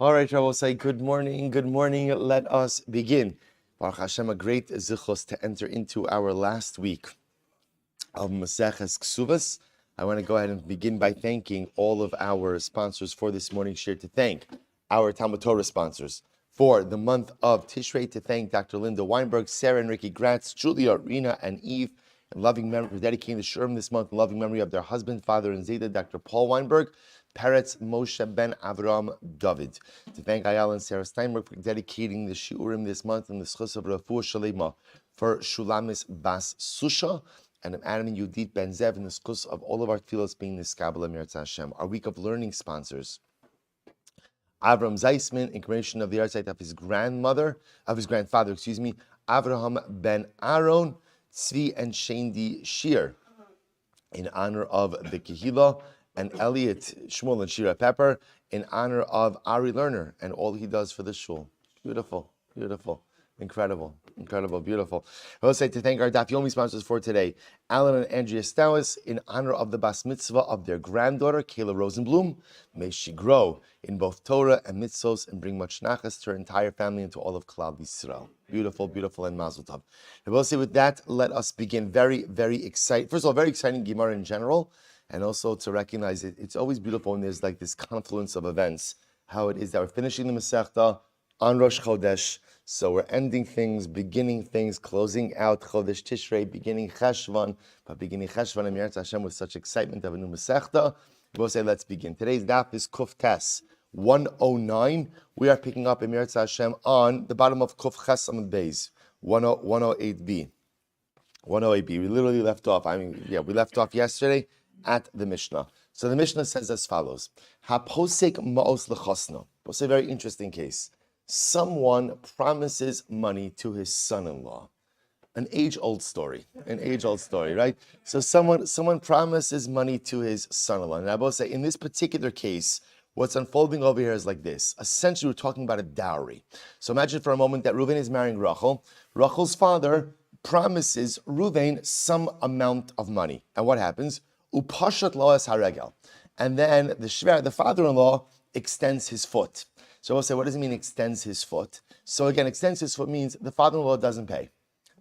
All right, I will say good morning. Good morning. Let us begin. Baruch Hashem, a great zichus to enter into our last week of Maseches Kesuvos. I want to go ahead and begin by thanking all of our sponsors for this morning's share. To thank our Talmud Torah sponsors for the month of Tishrei. To thank Dr. Linda Weinberg, Sarah and Ricky Gratz, Julia, Rena, and Eve. In loving memory for dedicating the Shurim this month, in loving memory of their husband, father, and Zayda, Dr. Paul Weinberg, Peretz Moshe Ben Avram David. To thank Ayala and Sarah Steinberg for dedicating the Shiurim this month in the Schus of Rafua Shalema for Shulamis Bas Susha and Adam and Yudit Ben Zev in the Schus of all of our tefillos being the Skabala Meretz Hashem. Our week of learning sponsors. Avram Zeisman, in commemoration of the yahrzeit of his grandfather, Avraham Ben Aaron, Tzvi and Shendi Shir, in honor of the Kehillah, and Elliot Shmuel and Shira Pepper, in honor of Ari Lerner and all he does for the shul. Beautiful, beautiful. Incredible, beautiful. I will say to thank our Daf Yomi sponsors for today, Alan and Andrea Stowis, in honor of the Bas Mitzvah of their granddaughter, Kayla Rosenblum. May she grow in both Torah and Mitzvos and bring much nachas to her entire family and to all of Klal Yisrael. Beautiful, and Mazel Tov. I will say with that, let us begin. Very, very exciting. First of all, very exciting Gemara in general, and also to recognize it. It's always beautiful when there's like this confluence of events, how it is that we're finishing the Masechta on Rosh Chodesh. So we're ending things, beginning things, closing out Chodesh Tishrei, beginning Cheshvan, but beginning Cheshvan and Meretz Hashem with such excitement of a new Masechta. We'll say, let's begin. Today's daf is Kuf Tes 109. We are picking up in Meretz Hashem on the bottom of Kuf Ches Amud Beis 108b. 108b. We literally left off. We left off yesterday at the Mishnah. So the Mishnah says as follows: Haposek Ma'os Lechosno. We'll say a very interesting case. Someone promises money to his son-in-law. An age-old story, right? So someone promises money to his son-in-law. And I will say, in this particular case, what's unfolding over here is like this. Essentially, we're talking about a dowry. So imagine for a moment that Reuven is marrying Rachel. Rachel's father promises Reuven some amount of money. And what happens? Upashat loas haregel. And then the father-in-law extends his foot. So we'll say, what does it mean extends his foot? So again, extends his foot means the father-in-law doesn't pay.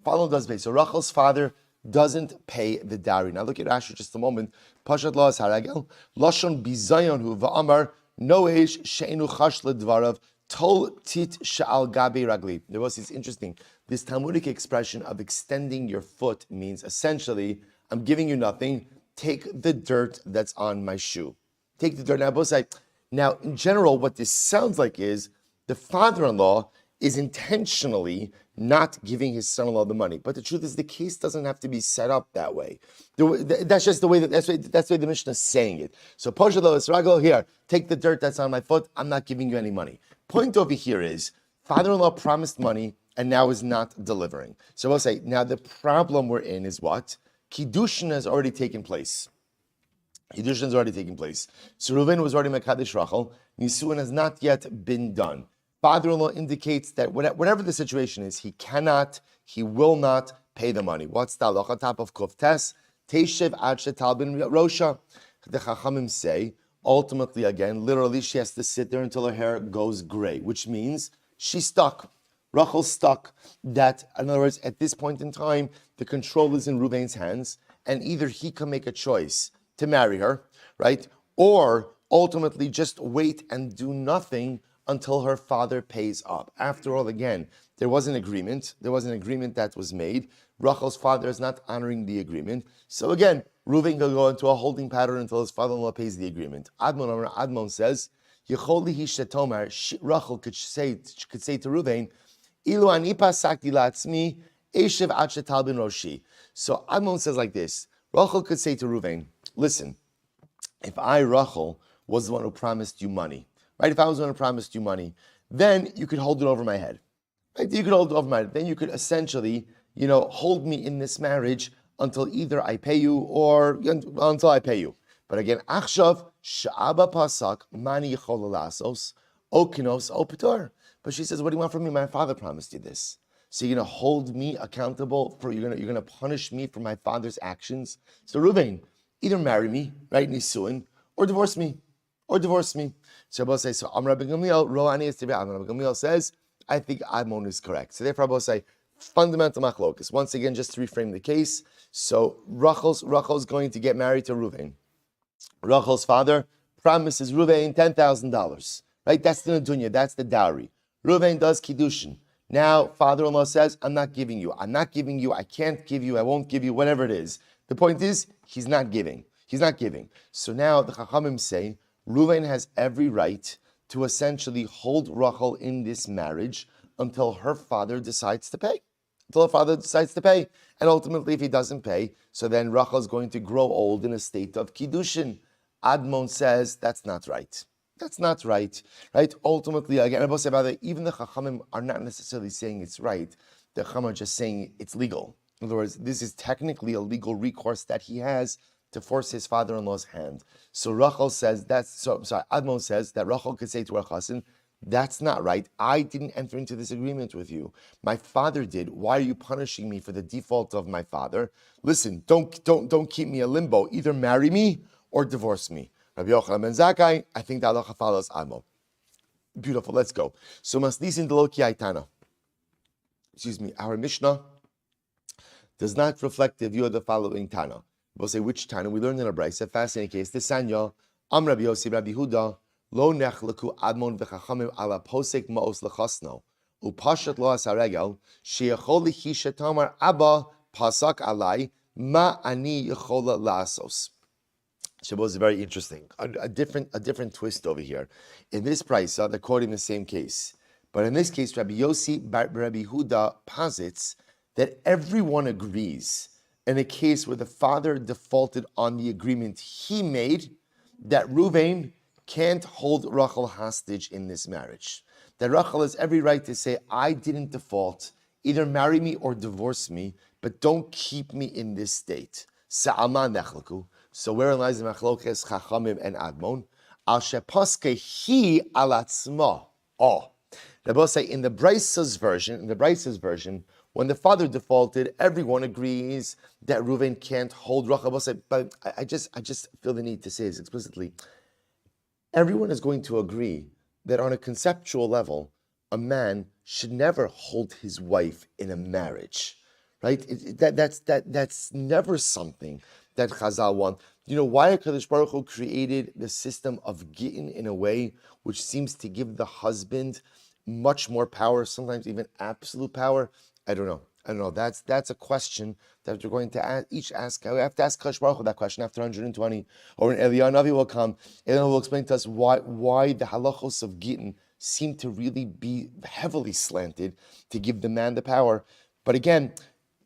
Father-in-law doesn't pay. So Rachel's father doesn't pay the dowry. Now look at Rashi just a moment. Pashat loas haragel. Lashon bizayon hu va'amar noesh she'enu chash ledvarav tol tit sha'al gabi ragli. There was this interesting, this Talmudic expression of extending your foot means essentially, I'm giving you nothing. Take the dirt that's on my shoe. Take the dirt. Now both sides. Now, in general, what this sounds like is the father-in-law is intentionally not giving his son-in-law the money. But the truth is, the case doesn't have to be set up that way. That's just the way that's the way the Mishnah is saying it. So, Poshelo Israel, here, take the dirt that's on my foot. I'm not giving you any money. Point over here is father-in-law promised money and now is not delivering. So we'll say, now the problem we're in is what? Kiddushin has already taken place. Kiddushin has already taken place. So Reuven was already Mekadesh Rachel. Nisuin has not yet been done. Father-in-law indicates that whatever the situation is, he will not pay the money. What's the halacha? Top of Kuf Tes? Teishev ad shetal bin Rosha. The Chachamim say, ultimately, again, literally, she has to sit there until her hair goes gray, which means she's stuck. Rachel's stuck. That, in other words, at this point in time, the control is in Reuven's hands, and either he can make a choice to marry her, right? Or ultimately just wait and do nothing until her father pays up. After all, again, there was an agreement. There was an agreement that was made. Rachel's father is not honoring the agreement. So again, Reuven will go into a holding pattern until his father-in-law pays the agreement. Admon says, Rachel could say to Reuven, Ilu ani pasakti la'atzmi, eshev ad shetal bin roshi. So Admon says like this, Rachel could say to Reuven, listen, if I, Rachel, was the one who promised you money, right? If I was the one who promised you money, then you could hold it over my head, right? You could hold it over my head. Then you could essentially, hold me in this marriage until either I pay you or until I pay you. But again, achshav sha'aba pasak mani yichol lasos okinos opitor. But she says, what do you want from me? My father promised you this. So you're going to hold me accountable for, you're going to punish me for my father's actions. So Reuven, either marry me, right, nisuin, or divorce me. or divorce me. So Rabbi say, so Rabbi Gamliel, Roani is Rabbi Gamliel says, I think Admon is correct. So therefore, Rabbi say, fundamental machlokas. Once again, just to reframe the case. So Rachel's going to get married to Reuven. Rachel's father promises Reuven $10,000. Right? That's the nedunya. That's the dowry. Reuven does kiddushin. Now, father-in-law says, I'm not giving you. I can't give you. I won't give you. Whatever it is. The point is, he's not giving. So now the Chachamim say, Reuven has every right to essentially hold Rachel in this marriage until her father decides to pay. And ultimately, if he doesn't pay, so then Rachel is going to grow old in a state of kiddushin. Admon says that's not right. Right? Ultimately, again, even the Chachamim are not necessarily saying it's right. The Chachamim are just saying it's legal. In other words, this is technically a legal recourse that he has to force his father-in-law's hand. So Rachel says Admon says that Rachel could say to her chassan, that's not right. I didn't enter into this agreement with you. My father did. Why are you punishing me for the default of my father? Listen, don't keep me in limbo. Either marry me or divorce me. Rabbi Yochanan ben Zakkai, I think the halacha follows Admon. Beautiful. Let's go. So masnisin deloki aitana. Our Mishnah does not reflect the view of the following Tana. We'll say which Tana. We learned in a brayse. Fascinating case. This Sanya, Rabbi Yossi, Rabbi Huda, Lo nechleku Admon v'chachamim ala posek ma'os lechasno. Upashat lo asaregel, sheyachol lichisha tamar abba pasak alai, ma ani yechola la'asos. Shabbos is very interesting. A different twist over here. In this brayse, they're quoting the same case. But in this case, Rabbi Yossi, Rabbi Huda posits that everyone agrees in a case where the father defaulted on the agreement he made, that Reuven can't hold Rachel hostage in this marriage. That Rachel has every right to say, I didn't default, either marry me or divorce me, but don't keep me in this state. Sa'alma nechlaku. So where lies the machlokes Chachamim and Admon? Al shepaske hi alatzma. Oh. Rabbi say in the Braisa's version, when the father defaulted, everyone agrees that Reuven can't hold Rachel. But I just feel the need to say this explicitly. Everyone is going to agree that on a conceptual level, a man should never hold his wife in a marriage, right? That's never something that Chazal want. You know why HaKadosh Baruch Hu created the system of Gittin in a way which seems to give the husband much more power, sometimes even absolute power? I don't know. That's a question that we're going to each ask. We have to ask Kadosh Baruch Hu that question after 120. Or when Eliyahu Navi will come, Eliyahu will explain to us why the halachos of Gittin seem to really be heavily slanted to give the man the power. But again,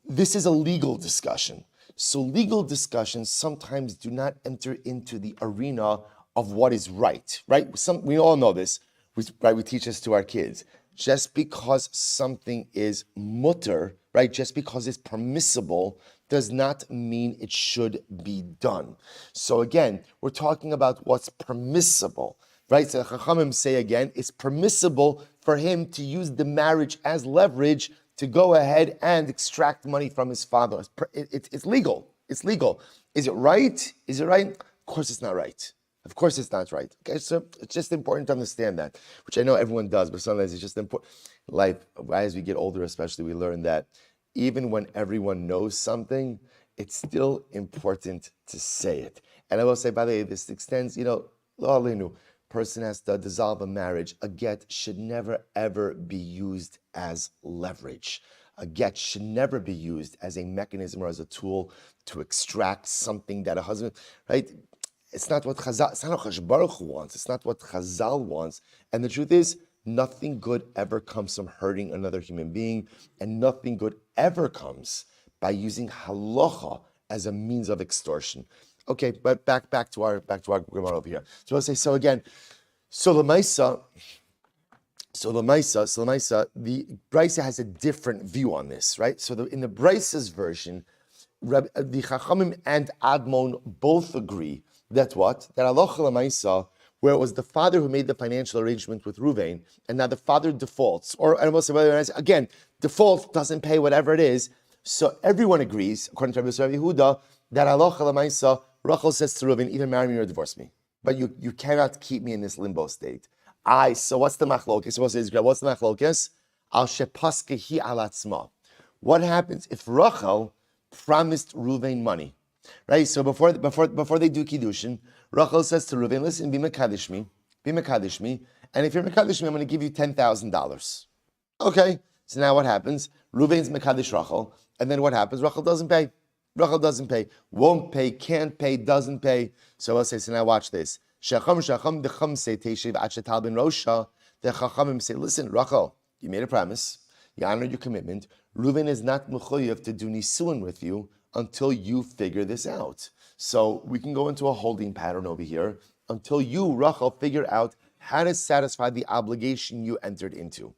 this is a legal discussion. So legal discussions sometimes do not enter into the arena of what is right? We all know this. We teach this to our kids. Just because something is mutter, right? Just because it's permissible does not mean it should be done. So again, we're talking about what's permissible, right? So the Chachamim say again, it's permissible for him to use the marriage as leverage to go ahead and extract money from his father. It's legal. It's legal. Is it right? Of course it's not right. Of course it's not right. Okay, so it's just important to understand that, which I know everyone does, but sometimes it's just important. Life, as we get older especially, we learn that even when everyone knows something, it's still important to say it. And I will say, by the way, this extends, lo alenu, person has to dissolve a marriage. A get should never, ever be used as leverage. A get should never be used as a mechanism or as a tool to extract something that a husband, right? It's not what Chazal, it's not what Kadosh Baruch Hu wants. It's not what Chazal wants. And the truth is, nothing good ever comes from hurting another human being, and nothing good ever comes by using halacha as a means of extortion. Okay, but back to our Gemara over here. So I'll say, so again, the Brisa has a different view on this, right? So in the Brisa's version, the Chachamim and Admon both agree that halacha l'maisa, where it was the father who made the financial arrangement with Reuven, and now the father defaults, again, default doesn't pay whatever it is. So everyone agrees, according to Rabbi Yehuda, that halacha l'maisa, Rachel says to Reuven, either marry me or divorce me. but you cannot keep me in this limbo state. So what's the machlokes? What's the machlokes? Al shepaskehi alatzma. What happens if Rachel promised Reuven money? Right? So before they do kiddushin, Rachel says to Reuven, listen, be mekadesh me, and if you're mekadesh me, I'm going to give you $10,000. Okay. So now what happens? Reuven's mekadesh Rachel, and then what happens? Rachel doesn't pay. Won't pay, can't pay, doesn't pay. So I'll say, so now watch this. Shacham the chum say teshiv achetal ben rosha. The chachamim say, listen, Rachel, you made a promise. You honored your commitment. Reuven is not mechuyev to do nisuin with you until you figure this out. So we can go into a holding pattern over here until you, Rachel, figure out how to satisfy the obligation you entered into.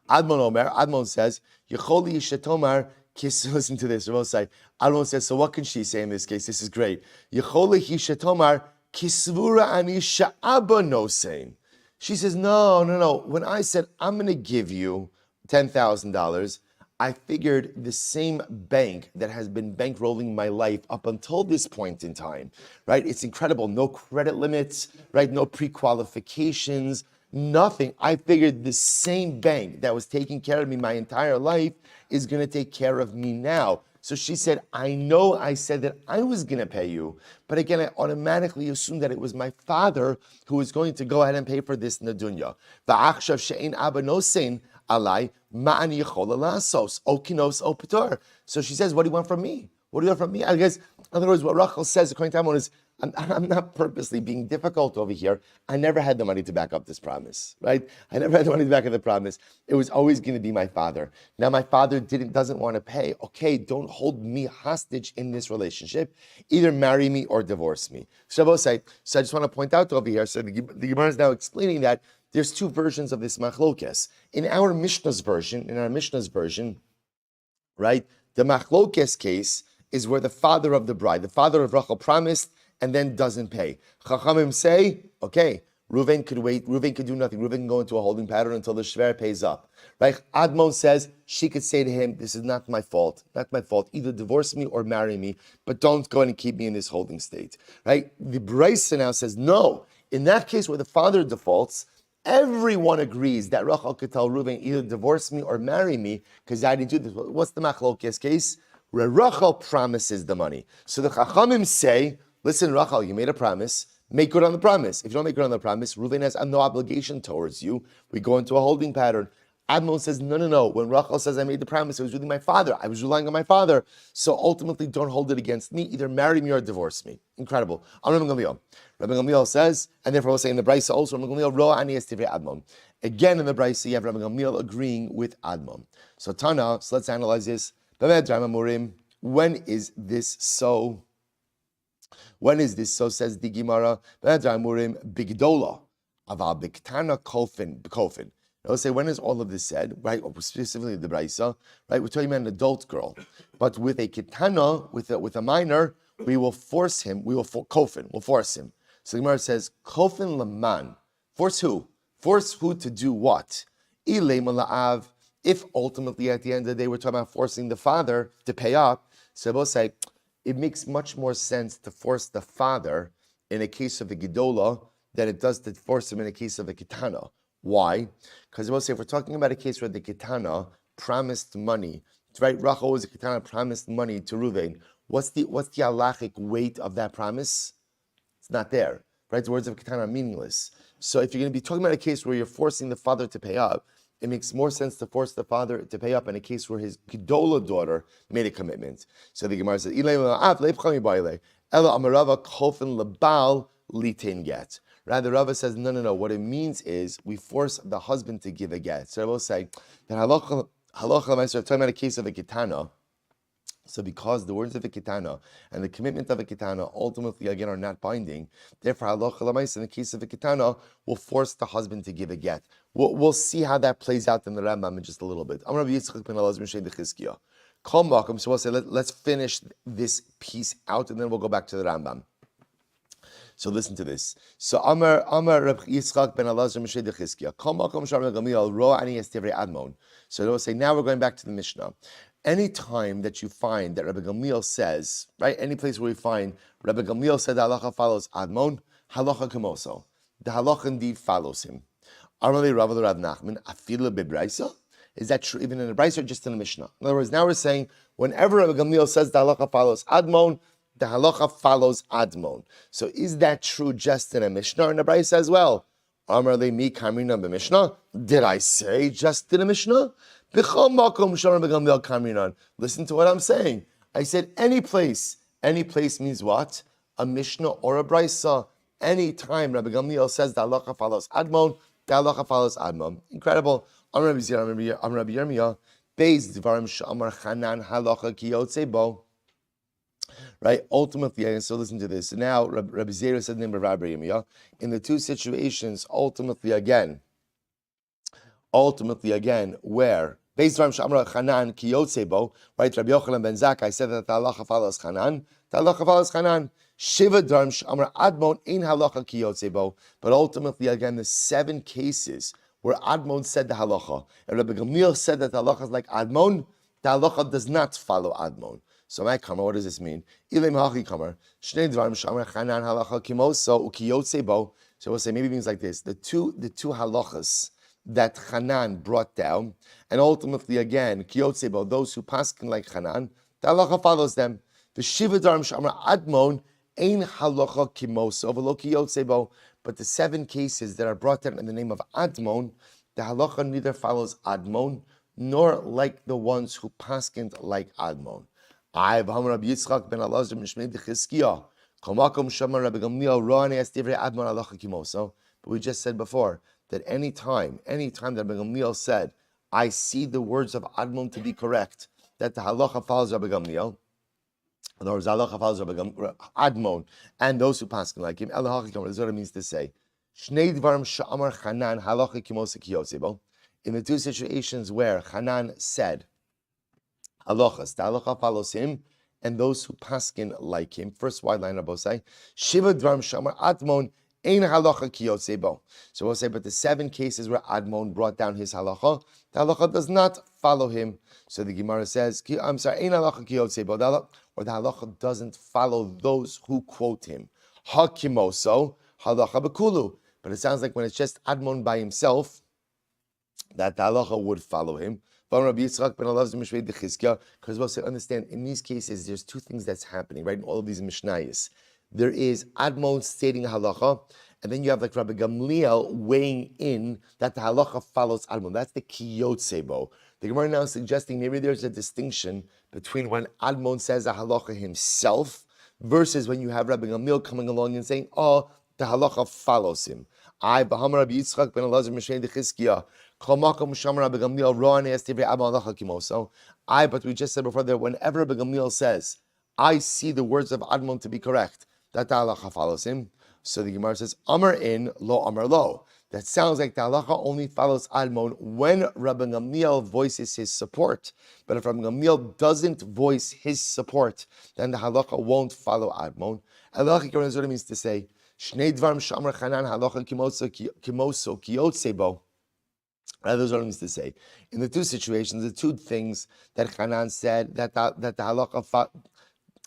Admon says, Yecholi Shetomar, listen to this, Admon says, so what can she say in this case? This is great. Yecholi Shetomar, Kisvura ani sha'aba no saying. She says, no. When I said, I'm going to give you $10,000, I figured the same bank that has been bankrolling my life up until this point in time, right? It's incredible. No credit limits, right? No pre-qualifications, nothing. I figured the same bank that was taking care of me my entire life is going to take care of me now. So she said, I know I said that I was going to pay you, but again, I automatically assumed that it was my father who was going to go ahead and pay for this nadunya. V'achshav she'ein abba nosein alai ma'an yichola lasos okinos opetor. So she says, what do you want from me? I guess, in other words, what Rachel says, according to Ammon, is, I'm not purposely being difficult over here. I never had the money to back up this promise, right? I never had the money to back up the promise. It was always going to be my father. Now my father doesn't want to pay. Okay, don't hold me hostage in this relationship. Either marry me or divorce me. So I just want to point out over here, so the Gemara is now explaining that there's two versions of this machlokes. In our Mishnah's version, right, the machlokes case is where the father of the bride, the father of Rachel, promised and then doesn't pay. Chachamim say, okay, Reuven could wait, Reuven could do nothing. Reuven can go into a holding pattern until the shver pays up. Right? Admon says she could say to him, this is not my fault. Either divorce me or marry me, but don't go and keep me in this holding state. Right? The Brisa now says, no. In that case where the father defaults, everyone agrees that Rachel could tell Reuven, either divorce me or marry me, because I didn't do this. What's the machlokes case? Where Rachel promises the money. So the Chachamim say, listen, Rachel, you made a promise. Make good on the promise. If you don't make good on the promise, Reuven has no obligation towards you. We go into a holding pattern. Admon says, no. When Rachel says, I made the promise, it was really my father. I was relying on my father. So ultimately, don't hold it against me. Either marry me or divorce me. Incredible. Rabbi Gamliel says, and therefore we'll say in the Brisa also, Rabbi Gamliel, Roa ani es divrei Admon. Again in the Brisa, you have Rabbi Gamliel agreeing with Admon. So Tana, so let's analyze this. When is this so? Says the Gemara. Bigdola. Aval biktana kofin. I'll say, when is all of this said? Right, specifically the Brisa. Right, we're talking about an adult girl, but with a kitana, with a minor, we will force him. We'll force him. So the Gemara says, kofin laman. Force who? Force who to do what? Ilay mala'av. If ultimately at the end of the day we're talking about forcing the father to pay up, so we'll say it makes much more sense to force the father in a case of a gidola than it does to force him in a case of a kitana. Why? Because we'll say if we're talking about a case where the kitana promised money, right? Rachel was a kitana, promised money to Reuven. What's the halachic weight of that promise? It's not there, right? The words of kitana are meaningless. So if you're going to be talking about a case where you're forcing the father to pay up, it makes more sense to force the father to pay up in a case where his Gedola daughter made a commitment. So the Gemara says, Rather, Rava says, no. What it means is we force the husband to give a get. So I will say that halacha, we're talking about a case of a kitana. So because the words of a kitana and the commitment of a kitana ultimately again are not binding, therefore halacha l'maisa in the case of a kitana will force the husband to give a get. We'll see how that plays out in the Rambam in just a little bit. So we'll say let's finish this piece out and then we'll go back to the Rambam. So listen to this. So Amar Reb Yitzchak ben Elazar Moshe de Chizkiya. Kol makom shar Gamliel ro ani es divrei Admon. So they'll say now we're going back to the Mishnah. Any time that you find that Rabbi Gamliel says, right, any place where we find Rabbi Gamliel said that halacha follows Admon, halacha kemoso. The halacha indeed follows him. Amalei Rav Rav Nachman afila bebraisa. Is that true even in the Brisa or just in the Mishnah? In other words, now we're saying whenever Rabbi Gamliel says the halacha follows Admon, the halacha follows Admon. So is that true just in a Mishnah or in the Brisa as well? Amar le mi kamrina b'Mishnah. Did I say just in a Mishnah? B'chol makom shor Rabbi Gamliel kamrinan. Listen to what I'm saying. I said any place. Any place means what? A Mishnah or a Brisa. Any time Rabbi Gamliel says the halacha follows Admon, the halacha follows Admon. Incredible. Amar Rabbi Yirmiyah, Beis Dvarim Sh'amar Chanan Halacha Ki Yotzei Bo. Right. Ultimately, and so listen to this. So now Rabbi Zera said the name of Rabbi Yirmiyah. In the two situations, ultimately again, where Beis Dvarim Sh'amar Chanan Ki Yotzei Bo. Right. Rabbi Yochanan ben Zakkai said that the halacha follows Chanan. The halacha follows Chanan. Shiva Dvarim Sh'amar Admon Ein Halacha Ki Yotzei Bo. But ultimately, again, the 7 cases where Admon said the halacha, and Rabbi Gamliel said that the halacha is like Admon, the halacha does not follow Admon. So my kamar, what does this mean? Ilem hachi kamar, shnei dvarim shamar chanan halacha kimoso ukiyotze bo. So we'll say maybe it means like this: the two halachas that Chanan brought down, and ultimately again kiyotze bo, those who paskin like Chanan, the halacha follows them. The shiva dvarim shamar Admon ein halacha kimoso v'lo kiyotze bo. But the 7 cases that are brought down in the name of Admon, the halacha neither follows Admon, nor like the ones who paskind like Admon. Rabbi Yitzchak ben Elazar mishmei d'Chizkiah, kol makom shama Rabbi Gamliel ro'an es divrei Admon halacha kimoso. But we just said before that any time that Rabbi Gamliel said, I see the words of Admon to be correct, that the halacha follows Rabbi Gamliel. In other words, halacha follows Admon and those who pass like him. This is what it means to say. In the two situations where Chanan said halachas, the halacha follows him and those who paskin like him. First wide line of Bosai. Shiva dvarim shamar Admon ein halacha kiyotze bo. So we'll say, but the 7 cases where Admon brought down his halacha, the halacha does not follow him. So the Gemara says, I'm sorry, ein halacha kiyotze bo. Or the halacha doesn't follow those who quote him. Hakimoso halacha bekulu. But it sounds like when it's just Admon by himself, that the halacha would follow him. Because we'll say, understand, in these cases, there's 2 things that's happening, right? In all of these Mishnayos. There is Admon stating halacha, and then you have like Rabbi Gamliel weighing in that the halacha follows Admon. That's the kiyotsebo. The Gemara now is suggesting maybe there's a distinction between when Admon says a halacha himself versus when you have Rabbi Gamliel coming along and saying, oh, the halacha follows him. But we just said before that whenever Rabbi Gamliel says, I see the words of Admon to be correct, that the halacha follows him. So the Gemara says, Amar in, lo Amar lo. That sounds like the halacha only follows Admon when Rabbi Gamliel voices his support. But if Rabbi Gamliel doesn't voice his support, then the halacha won't follow Admon. Halacha is what it means to say, Shnei dvarim shamar chanan halacha kimoso kiyotze bo. That's what it means to say. In the 2 situations, the 2 things that Chanan said, that the halacha,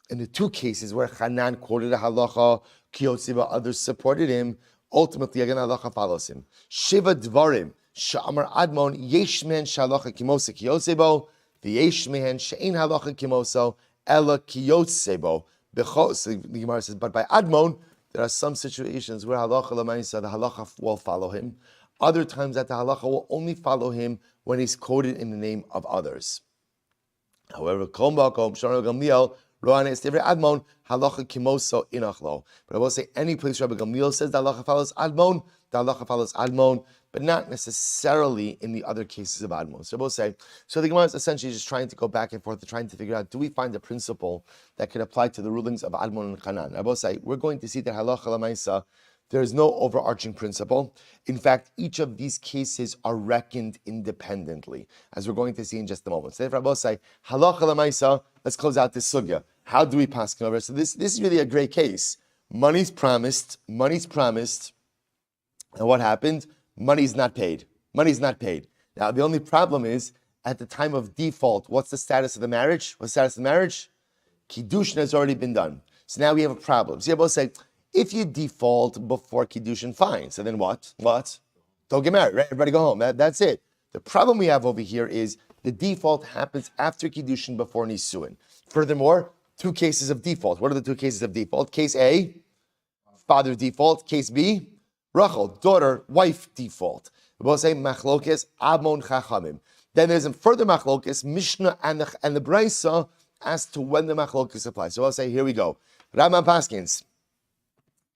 in the 2 cases where Chanan quoted a halacha, kiyotze bo, others supported him, ultimately, again, halacha follows him. Shiva dvarim sha'amar Admon yesh mehen shalacha kimoso kiyotze bo, v'yesh mehen she'ein halacha kimoso ela kiyotze bo. So the Gemara says, but by Admon, there are some situations where halacha l'maisa, the halacha will follow him. Other times that the halacha will only follow him when he's quoted in the name of others. However, kol makom sh'amar Gamliel ro'an es divrei Admon halacha kimoso inachlo. But I will say, any place Rabbi Gamliel says the halacha follows Admon, the halacha follows Admon, but not necessarily in the other cases of Admon. So I will say, so the Gemara is essentially just trying to go back and forth, trying to figure out, do we find a principle that could apply to the rulings of Admon and Chanan? I will say, we're going to see that halacha l'maisa, there is no overarching principle. In fact, each of these cases are reckoned independently, as we're going to see in just a moment. So therefore, I will say, halacha l'maisa, let's close out this sugya. How do we pass over? So this is really a great case. Money's promised, and what happened? Money's not paid. Now, the only problem is, at the time of default, what's the status of the marriage? Kiddushin has already been done. So now we have a problem. So you both say, If you default before Kiddushin, fine. So then what? Don't get married, right? Everybody go home. That's it. The problem we have over here is the default happens after Kiddushin, before Nisuin. Furthermore, two cases of default. What are the two cases of default? Case A, father default. Case B, Rachel, daughter, wife default. We both say machlokes amon chachamim. Then there's a further machlokes, Mishnah and the Brisa as to when the machlokes apply. So I'll say, here we go. Rambam Paskins,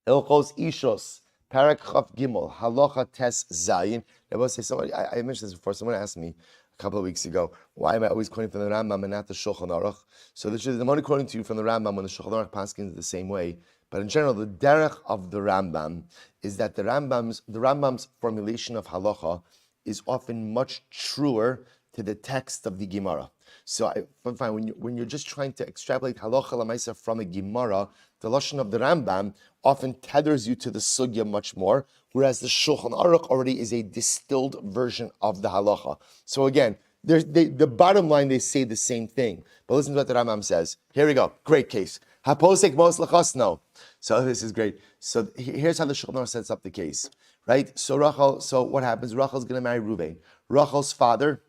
Ilchos Ishos, Parak Chav Gimel, Halacha Tes Zayin. I will say, somebody, I mentioned this before. Someone asked me a couple of weeks ago, why am I always quoting from the Rambam and not the Shulchan Aruch? So I'm only quoting to you from the Rambam when the Shulchan Aruch Paskins the same way. But in general, the derech of the Rambam is that the Rambam's formulation of halacha is often much truer to the text of the Gemara. So when you're just trying to extrapolate halacha l'maisa from a Gemara, the lashon of the Rambam often tethers you to the sugya much more, whereas the Shulchan Aruch already is a distilled version of the halacha. So again, the bottom line, they say the same thing. But listen to what the Rambam says. Here we go. Great case. Haposek mos lachosno. So this is great. So here's how the Shulchan Aruch sets up the case, right? So what happens? Rachel's going to marry Reuven. Rachel's father,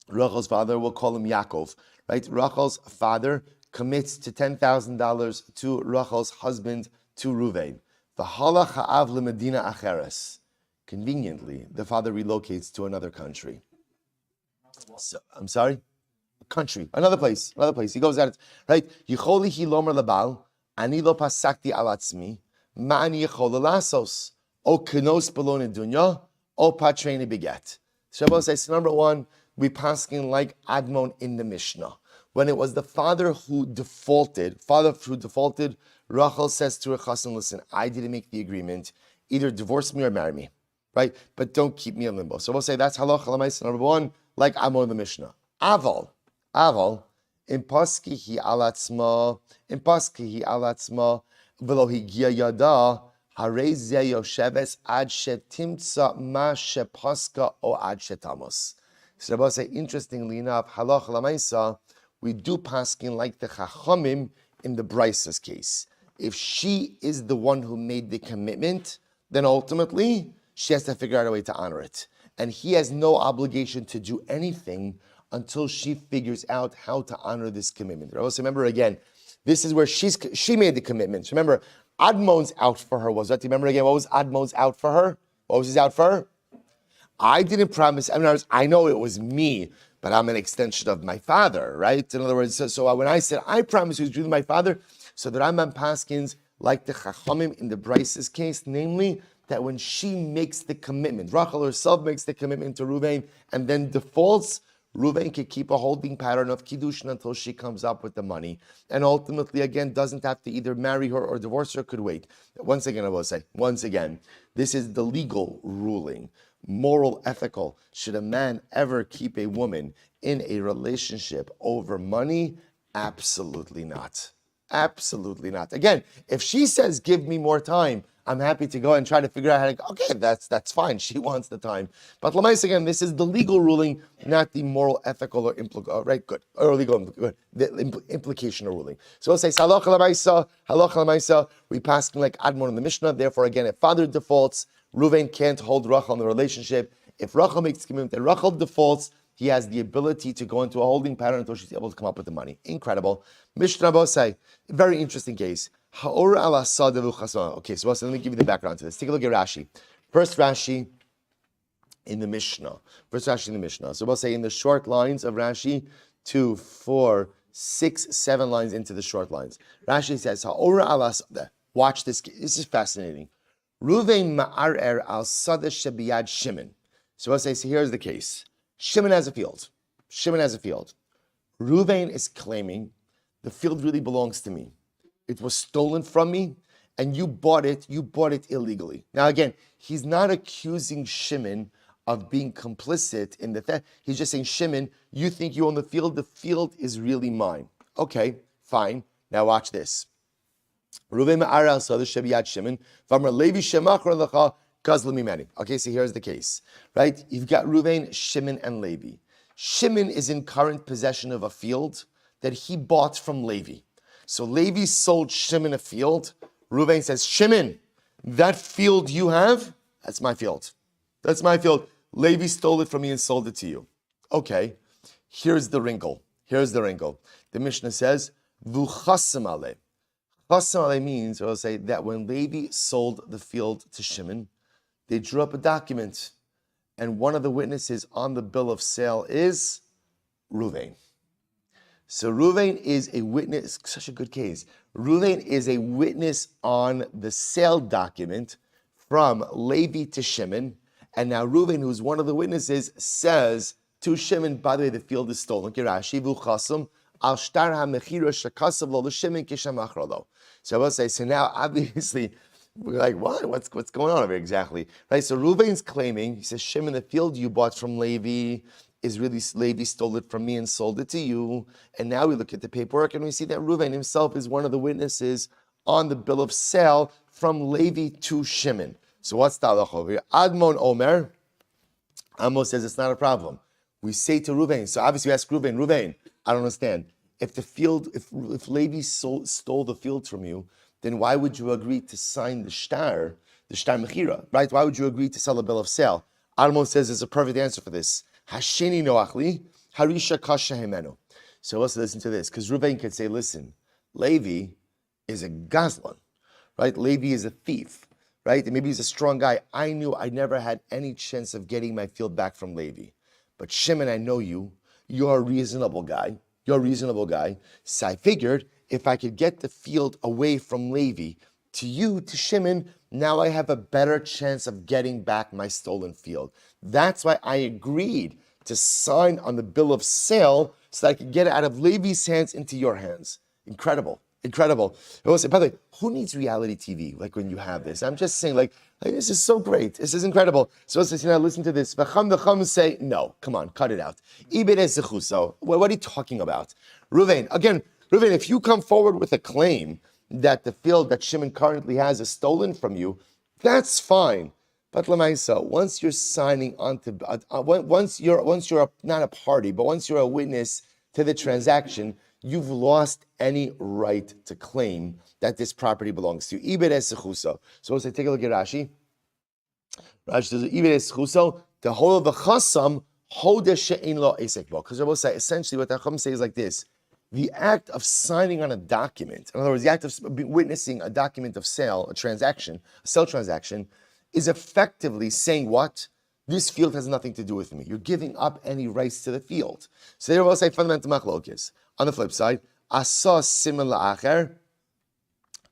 we'll call him Yaakov, right? Rachel's father commits to $10,000 to Rachel's husband, to Reuven. V'halach ha'av lemedina acheres. Conveniently, the father relocates to another country. So, I'm sorry? Country, another place. He goes at it, right? Yicholi hi lomer labal, ani lo pasakti alatzmi, ma'ani yichol lasos, o kenos belon dunya, o patreni beget. Shabbos says, number one, we paskin like Admon in the Mishnah. When it was the father who defaulted, Rachel says to her chassan, listen, I didn't make the agreement, either divorce me or marry me, right? But don't keep me in limbo. So we'll say that's halacha l'maisa number one, like Admon in the Mishnah. Aval, impaski hi alatzma, v'lo higia yada, harei ze yosheves ad shetimtza ma shepaska o ad shetamos. So Rabbi say, interestingly enough, halacha l'maisa, we do paskin like the Chachamim in the Brisa's case. If she is the one who made the commitment, then ultimately she has to figure out a way to honor it. And he has no obligation to do anything until she figures out how to honor this commitment. Also, remember again, this is where she made the commitment. Remember, Admon's out for her. Remember again, what was Admon's out for her? What was his out for her? I didn't promise. I know it was me, but I'm an extension of my father, right? In other words, so when I said I promise you to my father, so the Rambam Paskins like the Chachamim in the Brisa's case, namely that when she makes the commitment, Rachel herself makes the commitment to Reuven and then defaults, Reuven can keep a holding pattern of Kiddushin until she comes up with the money. And ultimately, again, doesn't have to either marry her or divorce her, could wait. Once again, I will say, this is the legal ruling. Moral, ethical. Should a man ever keep a woman in a relationship over money? Absolutely not. Absolutely not. Again, if she says, give me more time, I'm happy to go and try to figure out how to go. Okay, that's fine. She wants the time. But Lamais, again, this is the legal ruling, not the moral, ethical, or right? Good. Or legal, good. The implicational ruling. So we'll say, halacha l'maisa, we pass like Admon in the Mishnah. Therefore, again, if father defaults, Reuven can't hold Rachel in the relationship. If Rachel makes commitment and Rachel defaults, he has the ability to go into a holding pattern until she's able to come up with the money. Incredible. Mishnah Bosai, very interesting case. Okay, so let me give you the background to this. Take a look at Rashi. First Rashi in the Mishnah. So we'll say in the short lines of Rashi, 2, 4, 6, 7 lines into the short lines. Rashi says, watch this. This is fascinating. Reuven ma'arer al sadeh shebiyad Shimon. So we'll say, so here's the case. Shimon has a field. Reuven is claiming the field really belongs to me. It was stolen from me, and you bought it illegally. Now again, he's not accusing Shimon of being complicit in the theft. He's just saying, Shimon, you think you own the field is really mine. Okay, fine. Now watch this. Reuven ma'arer sadeh shebiyad Shimon, v'amar Levi shemachar lecha gazlu mimeni. Okay, so here's the case, right? You've got Reuven, Shimon, and Levi. Shimon is in current possession of a field that he bought from Levi. So Levi sold Shimon a field. Reuven says, Shimon, that field you have, that's my field. That's my field. Levi stole it from me and sold it to you. Okay, here's the wrinkle. The Mishnah says, V'chasim aleh. Chasim aleh means, or I'll say, that when Levi sold the field to Shimon, they drew up a document, and one of the witnesses on the bill of sale is Reuven. So Reuven is a witness, such a good case. Reuven is a witness on the sale document from Levi to Shimon, and now Reuven, who's one of the witnesses, says to Shimon, by the way, the field is stolen. So I will say, so now obviously, we're like, what? What's going on over here exactly? Right? So Reuven's claiming, he says, Shimon, the field you bought from Levi is really, Levi stole it from me and sold it to you. And now we look at the paperwork and we see that Reuven himself is one of the witnesses on the bill of sale from Levi to Shimon. So what's the halacha over here? Admon Omer, Amos says it's not a problem. We say to Reuven, so obviously we ask Reuven, I don't understand. If the field, if Levi stole the field from you, then why would you agree to sign the shtar mechira, right? Why would you agree to sell a bill of sale? Amos says there's a perfect answer for this. Hasheni noachli, harisha kasha hemenu. So let's listen to this, because Reuven could say, listen, Levi is a gazlan, right? Levi is a thief, right? And maybe he's a strong guy. I knew I never had any chance of getting my field back from Levi. But Shimon, I know you. You're a reasonable guy. So I figured if I could get the field away from Levi to you, to Shimon, now I have a better chance of getting back my stolen field. That's why I agreed to sign on the bill of sale so that I could get it out of Levi's hands into your hands. Incredible. I will say, by the way, who needs reality TV like when you have this? I'm just saying, like this is so great. This is incredible. So let's listen to this. V'cham say, no, come on, cut it out. So what are you talking about? Reuven, if you come forward with a claim that the field that Shimon currently has is stolen from you, that's fine. But Lamaisa, once you're signing on to, once you're not a party, but once you're a witness to the transaction, you've lost any right to claim that this property belongs to you. So let's take a look at Rashi. Rashi says, the whole of the chasam, because I will say, essentially what the chasam says is like this. The act of signing on a document, in other words, the act of witnessing a document of sale, a sale transaction, is effectively saying what? This field has nothing to do with me. You're giving up any rights to the field. So there will say fundamental machlokes. On the flip side, asa similar acher.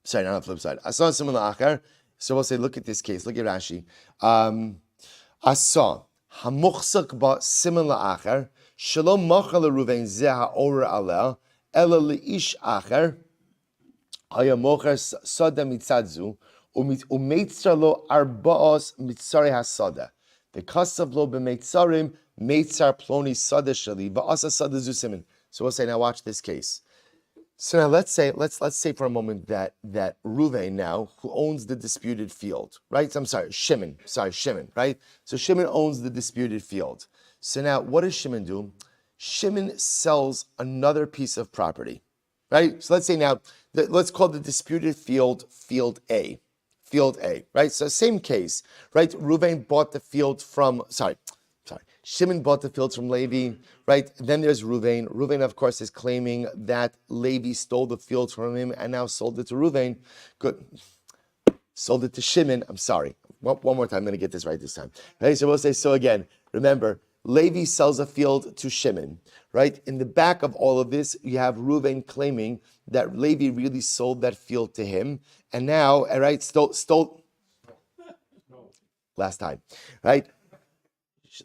Sorry, not on the flip side. Asa similar acher. So we'll say, look at this case. Look at Rashi. Asa hamuchsak ba similar acher. Shalom machal Reuven zeha or aleh ela leish acher. Haya mocher sada mitzadzu umeitzar lo arbaos mitzari hasada. The kasav lo b'meitzarim meitzar ploni sada shali va'asa sada zusimin. So we'll say, now watch this case. So now let's say for a moment that Reuven now, who owns the disputed field, right? Shimon, right? So Shimon owns the disputed field. So now what does Shimon do? Shimon sells another piece of property, right? So let's say now, let's call the disputed field A, right? So same case, right? Reuven bought the field from, Shimon bought the fields from Levi, right? Then there's Reuven. Reuven, of course, is claiming that Levi stole the fields from him and now sold it to Reuven. Good. Sold it to Shimon. I'm sorry. One more time. I'm going to get this right this time. Okay, so we'll say, so again, remember, Levi sells a field to Shimon, right? In the back of all of this, you have Reuven claiming that Levi really sold that field to him. And now, right, stole last time, right?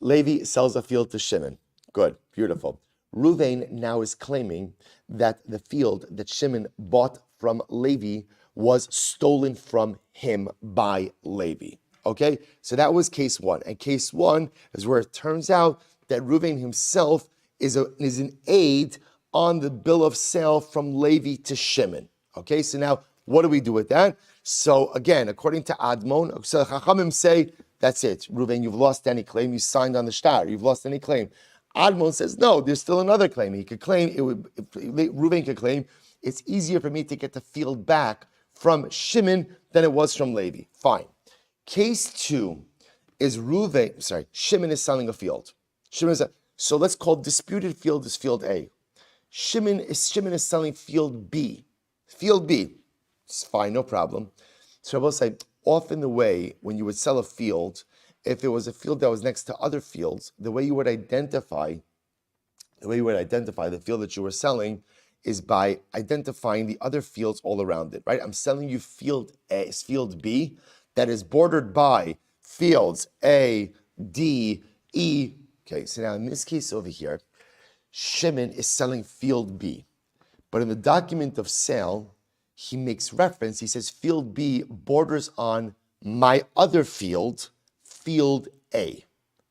Levi sells a field to Shimon. Good, beautiful. Reuven now is claiming that the field that Shimon bought from Levi was stolen from him by Levi. Okay, so that was case one. And case one is where it turns out that Reuven himself is an aid on the bill of sale from Levi to Shimon. Okay, so now what do we do with that? So again, according to Admon, so Chachamim say, that's it. Reuven, you've lost any claim. You signed on the shtar. You've lost any claim. Admon says, no, there's still another claim. He could claim, Reuven could claim, it's easier for me to get the field back from Shimon than it was from Levi. Fine. Case 2 is Shimon is selling a field. So let's call disputed field is field A. Shimon is selling field B. Field B. It's fine, no problem. So I will say, often the way when you would sell a field, if there was a field that was next to other fields, the way you would identify the field that you were selling is by identifying the other fields all around it, right? I'm selling you field A, field B, that is bordered by fields A, D, E. Okay, so now in this case over here, Shimon is selling field B. But in the document of sale, he makes reference, he says field B borders on my other field, field A.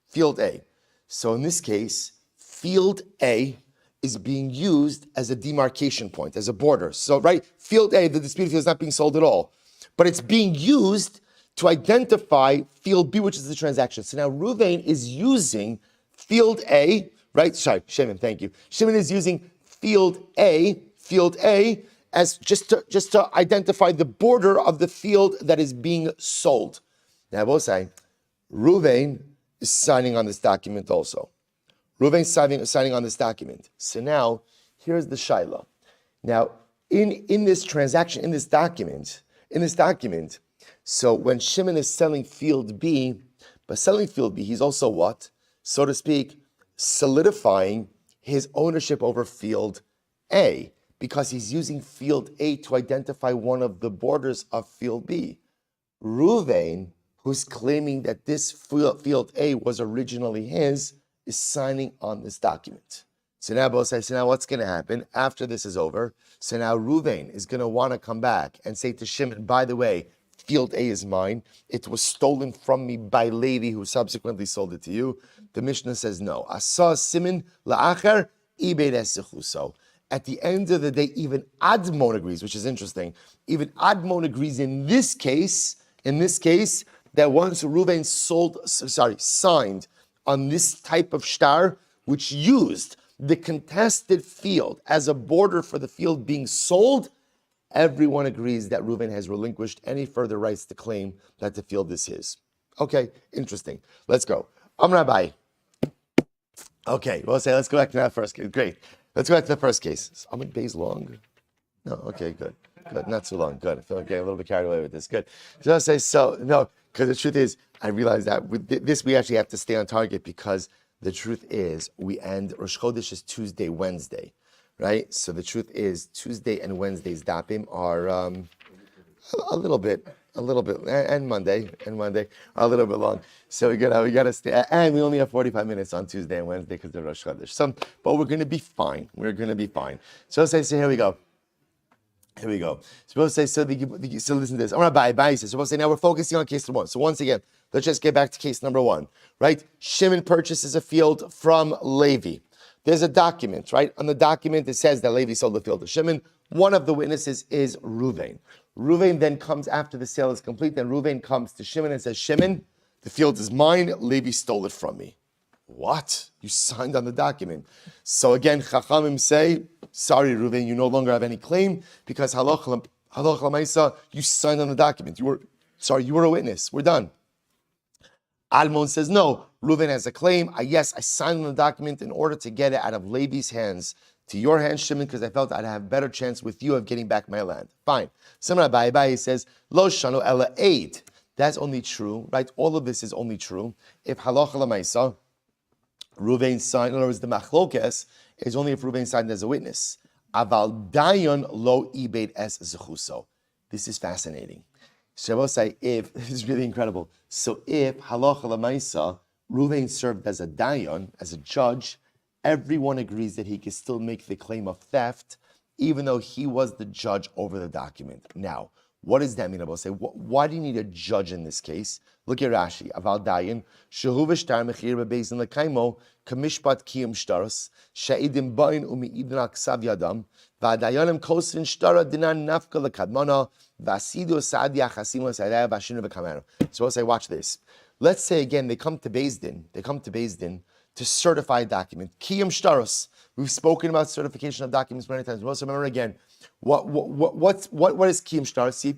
Field A. So in this case, field A is being used as a demarcation point, as a border. So, right, field A, the disputed field is not being sold at all. But it's being used to identify field B, which is the transaction. So now Ruvain is using field A, right? Sorry, Shimon, thank you. Shimon is using field A, as just to identify the border of the field that is being sold. Now, I will say, Ruvain is signing on this document also. Ruvain is signing on this document. So now, here's the shaila. Now, in this transaction, in this document, so when Shimon is selling field B, by selling field B, he's also what? So to speak, solidifying his ownership over field A, because he's using field A to identify one of the borders of field B. Ruvain, who's claiming that this field A was originally his, is signing on this document. So now both say, so now what's going to happen after this is over? So now Ruvain is going to want to come back and say to Shimon, by the way, field A is mine. It was stolen from me by Levi, who subsequently sold it to you. The Mishnah says no. Asa Simon la'achar ibed esechuso. At the end of the day, even Admon agrees, which is interesting. Even Admon agrees in this case, that once Ruvain signed on this type of shtar, which used the contested field as a border for the field being sold, everyone agrees that Ruvain has relinquished any further rights to claim that the field is his. Okay, interesting. Let's go. Rabbi. Okay, we'll say let's go back to that first case. Great. Let's go back to the first case. Is Amid Bay's long? No, okay, good. Not too long. Good. I feel like getting a little bit carried away with this. Good. So I'll say no, because the truth is, I realize that with this we actually have to stay on target, because the truth is we end Rosh Chodesh is Tuesday, Wednesday, right? So the truth is Tuesday and Wednesday's dapim are a little bit, and Monday are a little bit long. So we gotta stay, and we only have 45 minutes on Tuesday and Wednesday because they're Rosh Chodesh. But we're gonna be fine. So here we go. Suppose say so listen to this. I'm gonna buy. Suppose say now we're focusing on case number 1. So once again, let's just get back to case number 1. Right? Shimon purchases a field from Levi. There's a document, right? On the document it says that Levi sold the field to Shimon. One of the witnesses is Ruvain. Ruvain then comes after the sale is complete. Then Ruvain comes to Shimon and says, Shimon, the field is mine. Levi stole it from me. What? You signed on the document. So again, Chachamim say, sorry, Ruvain, you no longer have any claim, because halach l'maisa, you signed on the document. You were a witness. We're done. Almon says, no, Ruvain has a claim. I signed on the document in order to get it out of Levi's hands to your hands, Shimon, because I felt I'd have a better chance with you of getting back my land. Fine. Samar Abai says, Lo shano ela eid. That's only true, right? All of this is only true if halach l'maisa, Ruvain signed, in other words, the machlokes is only if Ruvain signed as a witness. Aval dayon lo ibed es zechuso. This is fascinating. Shabbos say, this is really incredible. So if halacha l'maisa, Ruvain served as a dayon, as a judge, everyone agrees that he can still make the claim of theft, even though he was the judge over the document. Now, what does that mean? I will say, why do you need a judge in this case? Look at Rashi. Aval dayan shehu v'shtar mechir bebeizin lekaimo kamishpat kiyum shtaros she'idim bain umiidin aksav yadam v'adayanim kosvin shtara dinan nafka lekadmana v'asidu sa'ad yachasim l'sadaya v'ashinu v'kamero. So I'll say, watch this. Let's say again they come to Beis Din to certify a document. Kiyum shtaros. We've spoken about certification of documents many times. We also remember again, what is kiyum shtar? See,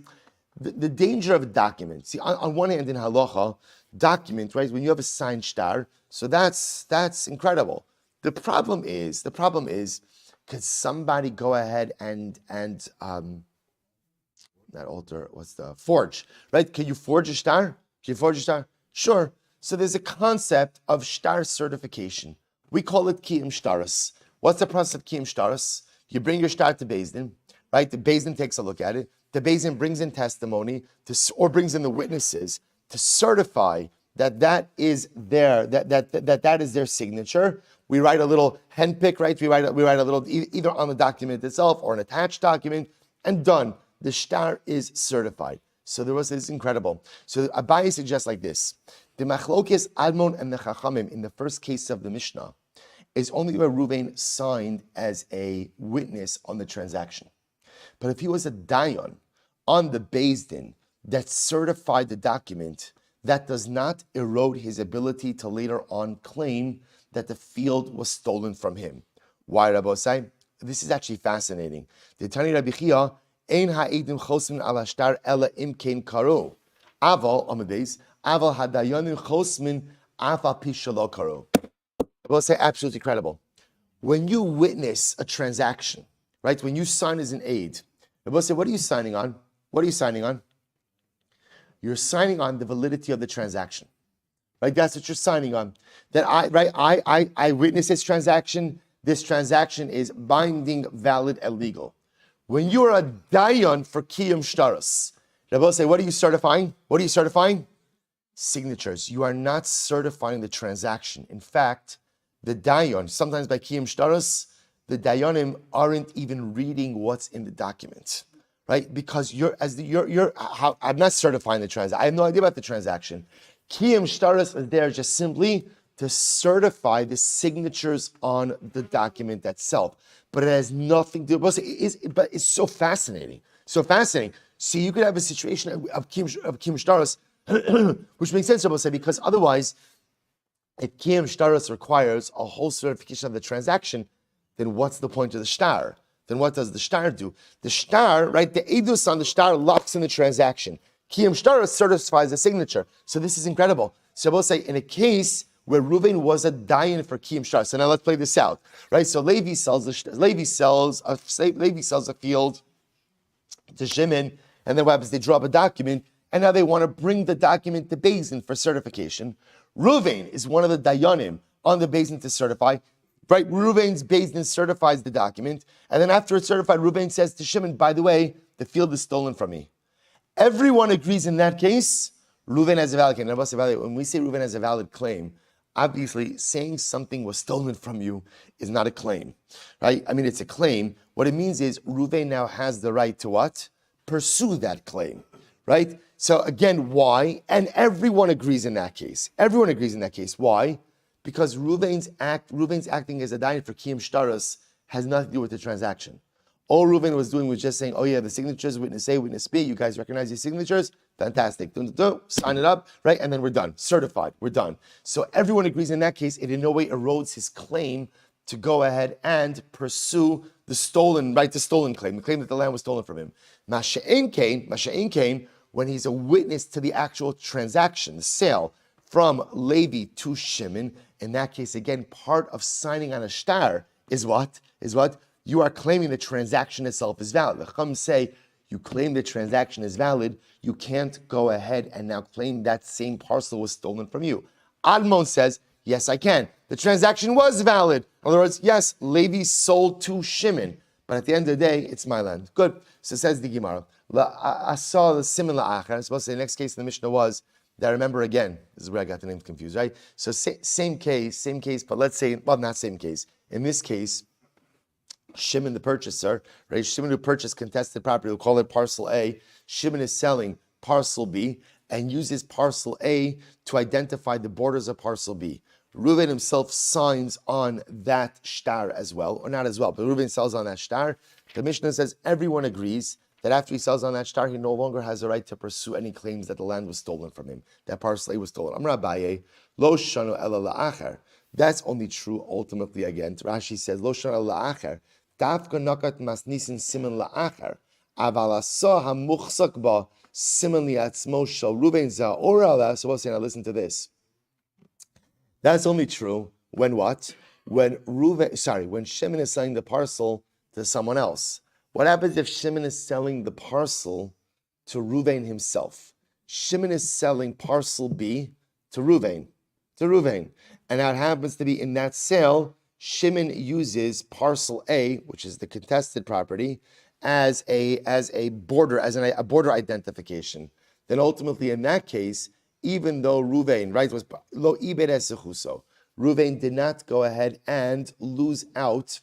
the danger of a document. See, on one hand, in halacha, document, right? When you have a signed shtar, so that's incredible. The problem is, could somebody go ahead and not alter, forge, right? Can you forge a shtar? Can you forge a shtar? Sure. So there's a concept of shtar certification. We call it kiyum shtaris. What's the process of kiyum shtaris? You bring your shtar to Beis Din, right? The Beis Din takes a look at it. The Beis Din brings in testimony or brings in the witnesses to certify that is that is their signature. We write a little handpick, right? We write a little either on the document itself or an attached document, and done. The shtar is certified. So this is incredible. So Abaye suggests like this: the machlokes Admon and the Chachamim in the first case of the Mishnah is only where Ruvain signed as a witness on the transaction. But if he was a dayan on the Beis Din that certified the document, that does not erode his ability to later on claim that the field was stolen from him. Why, Rabbosai? This is actually fascinating. The Tani Rabbi Chia, Ein ha'edim chosmin ala shtar ela imkein karo. Aval, Amadeus, aval hadayanim chosmin afa pi shelo karo. Rabbosai, absolutely incredible. When you witness a transaction, right? When you sign as an aid, Rabbosai, what are you signing on? What are you signing on? You're signing on the validity of the transaction, right? That's what you're signing on. That I witness this transaction. This transaction is binding, valid, and legal. When you are a dayan for kiyum shtaros, Rabbi say, what are you certifying? What are you certifying? Signatures. You are not certifying the transaction. In fact, the dayan, sometimes by kiyum shtaros, the dayanim aren't even reading what's in the document. Right? Because I'm not certifying the transaction. I have no idea about the transaction. Kiyum shtaris is there just simply to certify the signatures on the document itself. But it has nothing to do with it. But it's so fascinating. So fascinating. See, you could have a situation of kiyum shtaris, which makes sense, because otherwise, if kiyum shtaris requires a whole certification of the transaction, then what's the point of the shtar? Then what does the shtar do? The shtar, right, the edus on the shtar locks in the transaction. Kiyum shtar certifies the signature. So this is incredible. So I will say, in a case where Reuven was a dayan for kiyum shtar, so now let's play this out, right? So Levi sells a field to Shimon, and then what happens? They draw up a document, and now they want to bring the document to Beis Din for certification. Reuven is one of the dayanim on the Beis Din to certify. Right, Reuven's Beis Din certifies the document, and then after it's certified, Reuven says to Shimon, by the way, the field is stolen from me. Everyone agrees in that case, Reuven has a valid claim. When we say Reuven has a valid claim, obviously saying something was stolen from you is not a claim, right? I mean, it's a claim. What it means is Reuven now has the right to what? Pursue that claim, right? So again, why? And everyone agrees in that case. Everyone agrees in that case. Why? Because Reuven's acting as a dayan for kiyum shtaros has nothing to do with the transaction. All Reuven was doing was just saying, oh yeah, the signatures, witness A, witness B, you guys recognize these signatures? Fantastic. Sign it up, right? And then we're done. Certified. We're done. So everyone agrees in that case, it in no way erodes his claim to go ahead and pursue the stolen claim, the claim that the land was stolen from him. Masha'in Kain, when he's a witness to the actual transaction, the sale, from Levi to Shimon, in that case, again, part of signing on a shtar is what? You are claiming the transaction itself is valid. The Chum say, you claim the transaction is valid, you can't go ahead and now claim that same parcel was stolen from you. Admon says, yes, I can. The transaction was valid. In other words, yes, Levi sold to Shimon, but at the end of the day, it's my land. Good. So says the Gemara. I saw the similar achar. I was supposed to say the next case in the Mishnah was, that I remember again, this is where I got the names confused, right? So same case, but let's say, well, not same case. In this case, Shimon the purchaser, right? Shimon who purchased contested property, we'll call it parcel A. Shimon is selling parcel B and uses parcel A to identify the borders of parcel B. Reuven himself signs on that shtar as well, or not as well, but Reuven sells on that shtar. The Mishnah says everyone agrees that after he sells on that shtar, he no longer has a right to pursue any claims that the land was stolen from him, that parcel A was stolen. Amar Abaye, lo shanu ela la'acher. That's only true ultimately again. Rashi says, lo shanu ela la'acher. Dafka nakat masnisin siman la'acher. Aval asa hamuchsak ba siman li'atzmo shel Ruven za'or ala. So we'll say, now listen to this. That's only true when what? When Shimon is selling the parcel to someone else. What happens if Shimon is selling the parcel to Ruvain himself? Shimon is selling parcel B to Ruvain. And now it happens to be in that sale, Shimon uses parcel A, which is the contested property, as a border identification. Then ultimately in that case, even though Ruvain, right, was lo ibed esechuso, Ruvain did not go ahead and lose out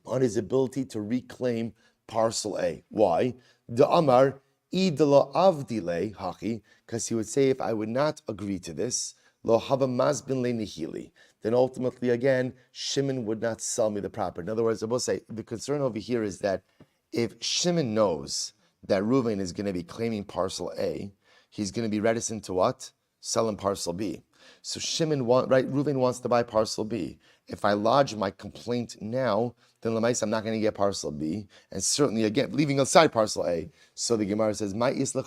on his ability to reclaim parcel A. Why? The Amar idla avdile hachi, because he would say, if I would not agree to this, lo hava mazbin le nihili, then ultimately again Shimon would not sell me the property. In other words, I will say the concern over here is that if Shimon knows that Ruvain is going to be claiming parcel A, he's going to be reticent to what? Selling parcel B. So Ruvain wants to buy parcel B. If I lodge my complaint now, then Lamais, I'm not going to get parcel B, and certainly again leaving aside parcel A. So the Gemara says, "My isla."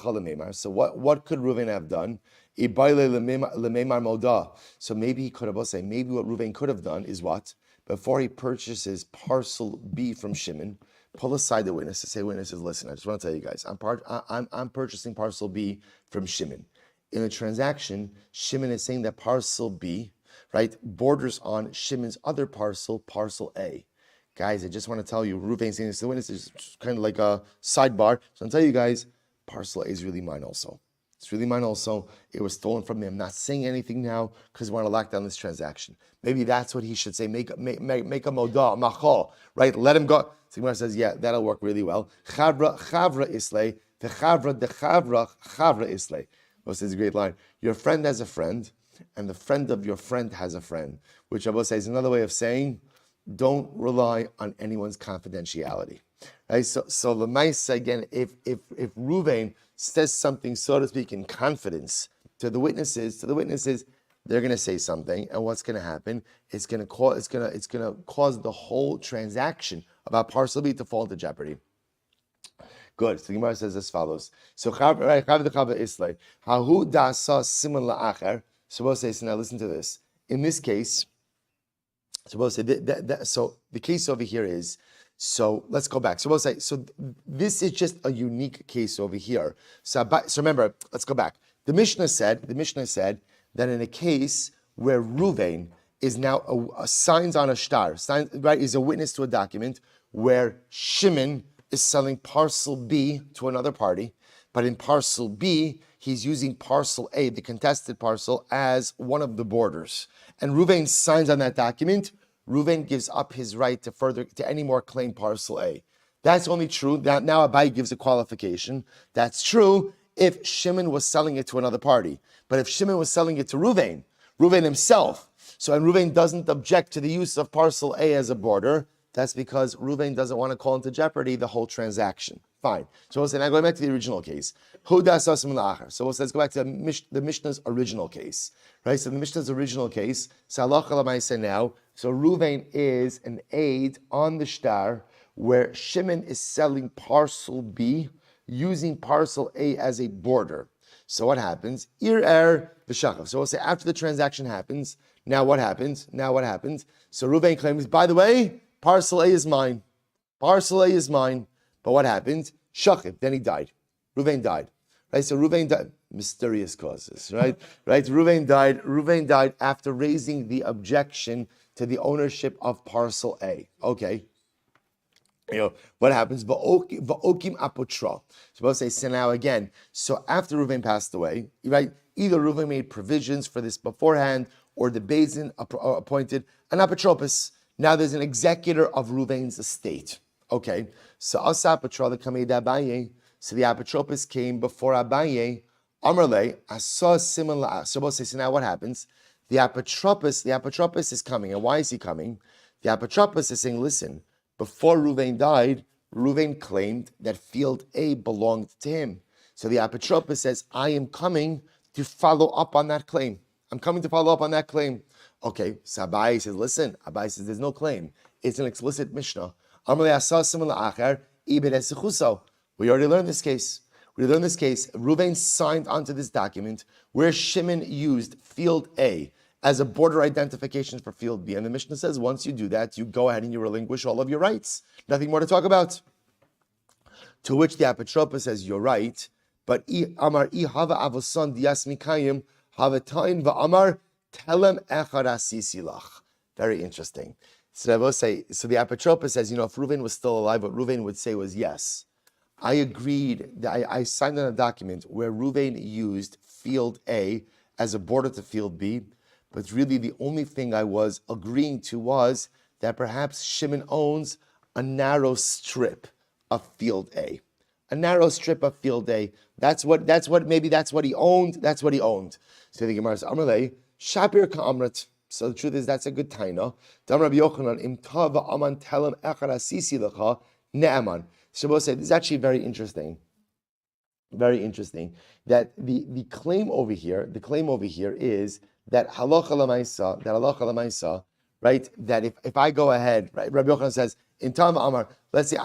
So what could Ruvain have done? So maybe he could have said, maybe what Ruvain could have done is what? Before he purchases parcel B from Shimon, pull aside the witnesses. Say, witnesses, listen. I just want to tell you guys, I'm purchasing parcel B from Shimon. In the transaction, Shimon is saying that parcel B, right, borders on Shimon's other parcel A. Guys, I just want to tell you, Ruvain saying this to the witnesses is kind of like a sidebar. So I'll tell you guys, parcel A is really mine also. It's really mine also. It was stolen from me. I'm not saying anything now because I want to lock down this transaction. Maybe that's what he should say. Make a moda, machol, right? Let him go. Sigmar says, yeah, that'll work really well. Chavra islay, the chavra islay. This is a great line. Your friend has a friend, and the friend of your friend has a friend, which I will say is another way of saying, don't rely on anyone's confidentiality. Right? So the mice again, if Ruvain says something, so to speak, in confidence to the witnesses, they're going to say something, and what's going to happen? It's going to cause the whole transaction about parcel B to fall into jeopardy. Good. So the Gemara says as follows. So Chav Islay, Hahu Dasa Simon La'acher. So we'll say, so now listen to this. In this case, so we'll say so the case over here is, so let's go back. So we'll say, so this is just a unique case over here. So remember, let's go back. The Mishnah said that in a case where Ruvain is now signs on a shtar, right, is a witness to a document where Shimon is selling parcel B to another party, but in parcel B, he's using parcel A, the contested parcel, as one of the borders. And Ruvain signs on that document. Ruvain gives up his right to any more claim parcel A. That's only true. Now Abai gives a qualification. That's true if Shimon was selling it to another party. But if Shimon was selling it to Ruvain himself, and Ruvain doesn't object to the use of parcel A as a border, that's because Ruvain doesn't want to call into jeopardy the whole transaction. Fine. So we'll say, now going back to the original case. So let's go back to the Mishnah's original case. Right? So the Mishnah's original case, so Ruvain is an aid on the shtar where Shimon is selling parcel B using parcel A as a border. So what happens? So we'll say after the transaction happens, now what happens? So Ruvain claims, by the way, parcel A is mine. But what happened? Shachib, then he died. Ruvain died. Right? So Ruvain died. Mysterious causes, right? Right? Ruvain died after raising the objection to the ownership of parcel A. Okay. What happens? Va'okim apotra. So we'll say, so now again, so after Ruvain passed away, right? Either Ruvain made provisions for this beforehand, or the Beis Din appointed an apotropos. Now there's an executor of Ruvain's estate. Okay, so Asa Apatra the Kamei Abaye. So the apotropos came before Abaye. Amarle Asa Simon. So we'll say, so now what happens? The apotropos is coming, and why is he coming? The apotropos is saying, listen, before Ruvain died, Reuven claimed that field A belonged to him. So the apotropos says, I am coming to follow up on that claim. I'm coming to follow up on that claim. Okay, so Abai says, listen, Abai says, there's no claim. It's an explicit Mishnah. We already learned this case. Reuven signed onto this document where Shimon used field A as a border identification for field B. And the Mishnah says, once you do that, you go ahead and you relinquish all of your rights. Nothing more to talk about. To which the apotropos says, you're right, but Amar hava avoson dias mikayim havatain va'amar telem echad asisi lach. Very interesting. So the apotropos says, if Reuven was still alive, what Reuven would say was, yes, I agreed, I signed on a document where Reuven used field A as a border to field B, but really the only thing I was agreeing to was that perhaps Shimon owns a narrow strip of field A. A narrow strip of field A. That's what he owned. So the Gemara says, Amalei, Shapir Ka'amrat. So the truth is that's a good taina. Dam Rabbi Yochanan, Im tava aman telem echad asisi lecha ne'aman. Shabbos said, this is actually very interesting. Very interesting. That the claim over here is that halacha lamaisa, right? That if I go ahead, right? Rabbi Yochanan says, in Tam Amar, let's say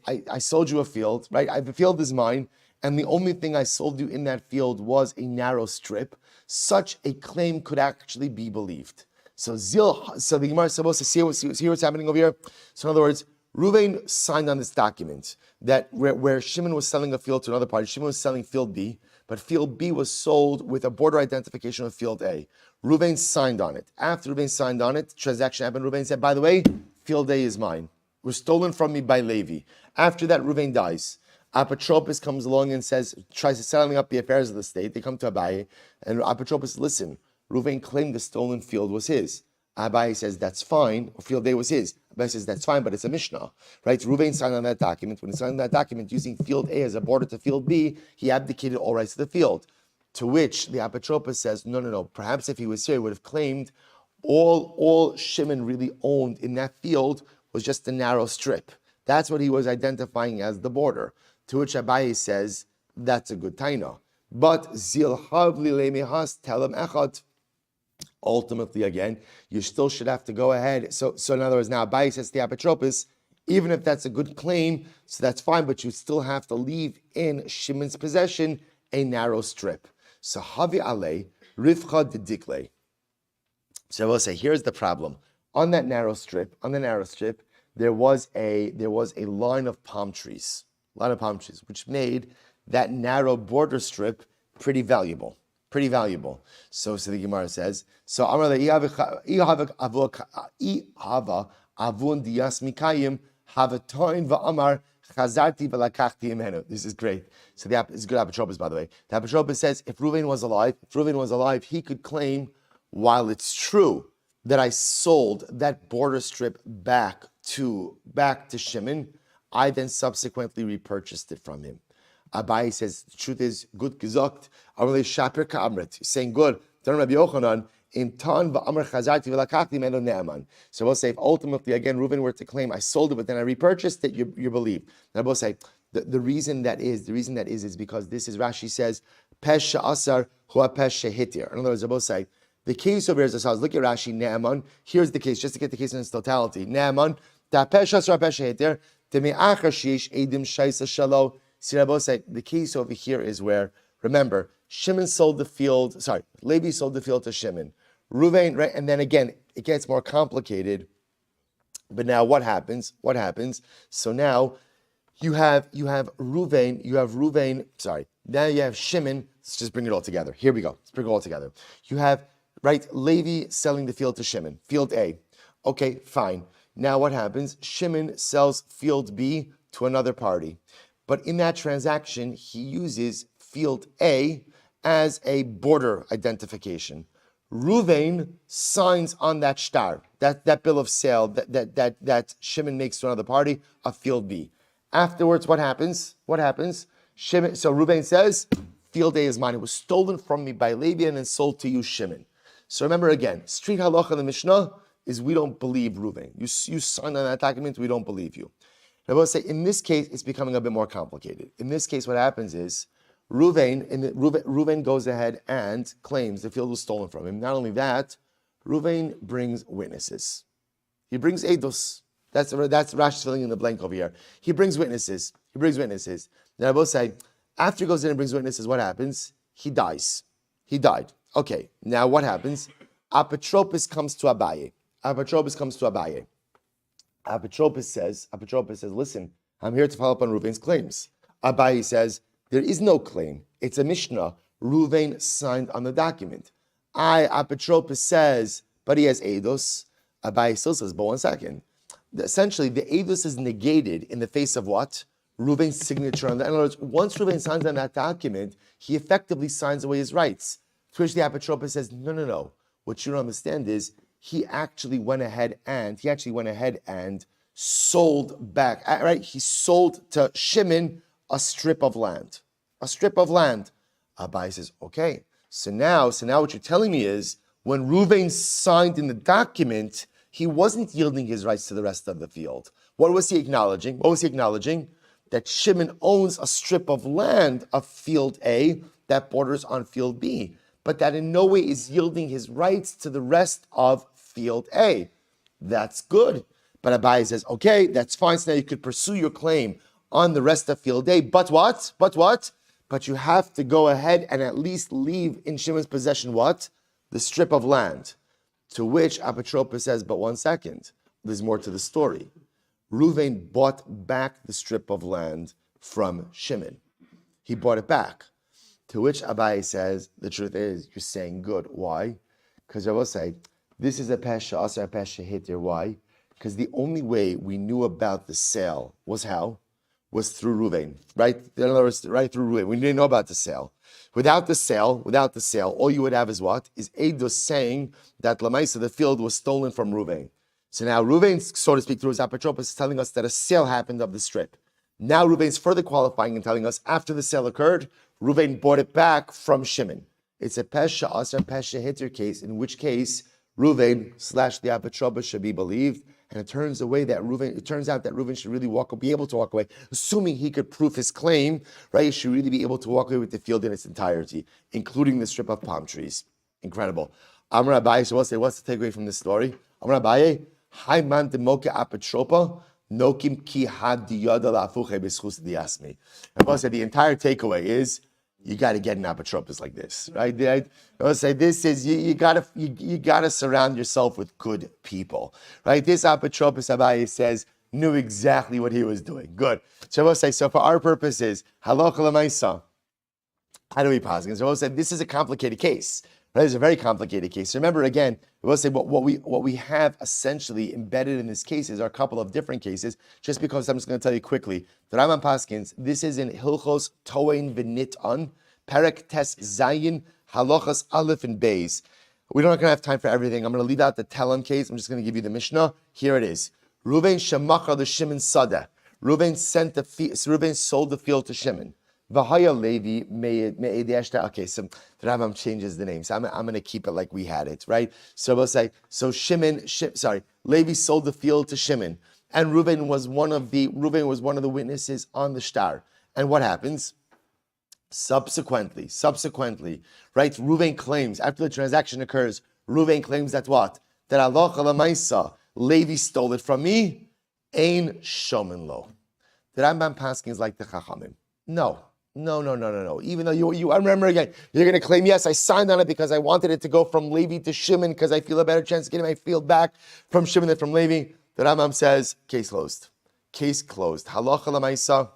I sold you a field, right? The field is mine, and the only thing I sold you in that field was a narrow strip. Such a claim could actually be believed. So the Gemara is supposed to see what's happening over here. So in other words, Reuven signed on this document that where Shimon was selling a field to another party, Shimon was selling field B, but field B was sold with a border identification of field A. Reuven signed on it. After Reuven signed on it, transaction happened. Reuven said, by the way, field A is mine. It was stolen from me by Levi. After that, Reuven dies. Apotropos comes along and tries to settling up the affairs of the state. They come to Abaye, and Apotropos, listen, Reuven claimed the stolen field was his. Abaye says, that's fine, or field A was his. Abaye says, that's fine, but it's a Mishnah, right? Reuven signed on that document. When he signed on that document using field A as a border to field B, he abdicated all rights to the field. To which the Apotropos says, no. Perhaps if he was here, he would have claimed all Shimon really owned in that field was just a narrow strip. That's what he was identifying as the border. To which Abaye says, that's a good taina. But zil havli lemehas telem echad. Ultimately, again, you still should have to go ahead. So in other words, now Abaye says to the Apotropos, even if that's a good claim, so that's fine, but you still have to leave in Shimon's possession a narrow strip. So havi alei rivcha dedikle. So I will say, here's the problem. On that narrow strip, there was a line of palm trees, which made that narrow border strip pretty valuable. So the Gemara says, so Amar ihava avun dias mikayim havatoin va'amar chazarti v'lakachti imenu. This is great. So it's good Apotropos, by the way. The Apotropos says, if Reuven was alive, he could claim, while it's true that I sold that border strip back to Shimon, I then subsequently repurchased it from him. Abaye says, the truth is, good gesagt, Amalei Shapir Ka'amret. Saying good. Don't Rabbi Yochanan, in Tan va'amar chazarti v'lakachti meno ne'aman. So we'll say, if ultimately, again, Reuven were to claim, I sold it, but then I repurchased it, you believe. And I will say, the reason that is because this is, Rashi says, Pesh sha'asar hua pesh shehitir. In other words, I will say, the case over here is as follows. Look at Rashi, Ne'aman. Here's the case, just to get the case in its totality. Ne'aman, ta pesh sha'asar pesh shehitir, teme'achar sheyesh edim shaisa shalo. See, the case over here is where, remember, Levi sold the field to Shimon. Reuven, right? And then again, it gets more complicated. But now what happens? So now you have Reuven, now you have Shimon. Let's just bring it all together. Here we go. Let's bring it all together. You have, right, Levi selling the field to Shimon, field A. Okay, fine. Now what happens? Shimon sells field B to another party. But in that transaction, he uses field A as a border identification. Reuven signs on that shtar, that bill of sale that Shimon makes to another party of field B. Afterwards, what happens? Shimon. So Reuven says, field A is mine. It was stolen from me by Levi and then sold to you, Shimon. So remember again, street halacha in the Mishnah is we don't believe Reuven. You signed on that document, we don't believe you. I will say, in this case, it's becoming a bit more complicated. In this case, what happens is, Reuven goes ahead and claims the field was stolen from him. Not only that, Reuven brings witnesses. He brings eidos. That's Rashi filling in the blank over here. He brings witnesses. Now I will say, after he goes in and brings witnesses, what happens? He dies. He died. Okay, now what happens? Apotropos comes to Abaye. Apotropos says, listen, I'm here to follow up on Reuven's claims. Abaye says, there is no claim. It's a Mishnah. Reuven signed on the document. Apotropos says, but he has eidos. Abaye still says, but 1 second. Essentially, the eidos is negated in the face of what? Reuven's signature on that. In other words, once Reuven signs on that document, he effectively signs away his rights. To which the Apotropos says, no. What you don't understand is he actually went ahead and sold back. Right? He sold to Shimon a strip of land. Abaye says, okay. So now what you're telling me is when Reuven signed in the document, he wasn't yielding his rights to the rest of the field. What was he acknowledging? That Shimon owns a strip of land of field A that borders on field B, but that in no way is yielding his rights to the rest of field A. That's good. But Abaye says, okay, that's fine. So now you could pursue your claim on the rest of field A. But what? But you have to go ahead and at least leave in Shimon's possession what? The strip of land. To which Apotropos says, but 1 second, there's more to the story. Reuven bought back the strip of land from Shimon. He bought it back. To which Abaye says, the truth is, you're saying good. Why? Because I will say, this is a pesha, also a pesha hitter. Why? Because the only way we knew about the sale was how? Was through Reuven, right? In other words, right through Reuven. We didn't know about the sale. Without the sale, all you would have is what? Is eidos saying that Lamaisa, the field, was stolen from Reuven. So now Reuven, so to speak, through his Apotropos, is telling us that a sale happened of the strip. Now Reuven's further qualifying and telling us after the sale occurred, Reuven bought it back from Shimon. It's a pesha asar pesha hitter case, in which case Reuven / the Apotropos should be believed. And it turns out that Reuven should really be able to walk away, assuming he could prove his claim, right? He should really be able to walk away with the field in its entirety, including the strip of palm trees. Incredible. Amar Abaye, so what's the takeaway from this story? Amar Abaye, Hai man demoke apotropa, nokim ki had diyada lafuche b'schus diasmi. And I say the entire takeaway is you got to get an apotropos like this, right? I will say this is you gotta surround yourself with good people, right? This apotropos, Abaye says, knew exactly what he was doing. Good. So I will say, so for our purposes, halacha l'maisa, how do we pause? So I will say this is a complicated case. Right? It's a very complicated case. Remember, again, we will say what we have essentially embedded in this case is a couple of different cases. Just because I'm just going to tell you quickly, the Rambam Paskins, this is in Hilchos Toein V'Nit'an, Perek Tes Zayin, Halachas Aleph and Beis. We're not going to have time for everything. I'm going to leave out the Telem case. I'm just going to give you the Mishnah. Here it is. Reuven Shemachar the Shimon Sada. Reuven sold the field to Shimon. Vahaya Levi me'edeshta. Okay, so the Rambam changes the name. So I'm going to keep it like we had it, right? So we'll say, so Levi sold the field to Shimon, and Reuven was one of the witnesses on the shtar. And what happens? Subsequently, right? Reuven claims after the transaction occurs. Reuven claims that what? That Allah Lamaisa, Levi stole it from me. Ein shomen lo. The Rambam Paskin is like the Chachamim. No. Even though I remember again, you're going to claim, yes, I signed on it because I wanted it to go from Levi to Shimon because I feel a better chance of getting my field back from Shimon than from Levi. The Rambam says, case closed. Halacha l'maisa,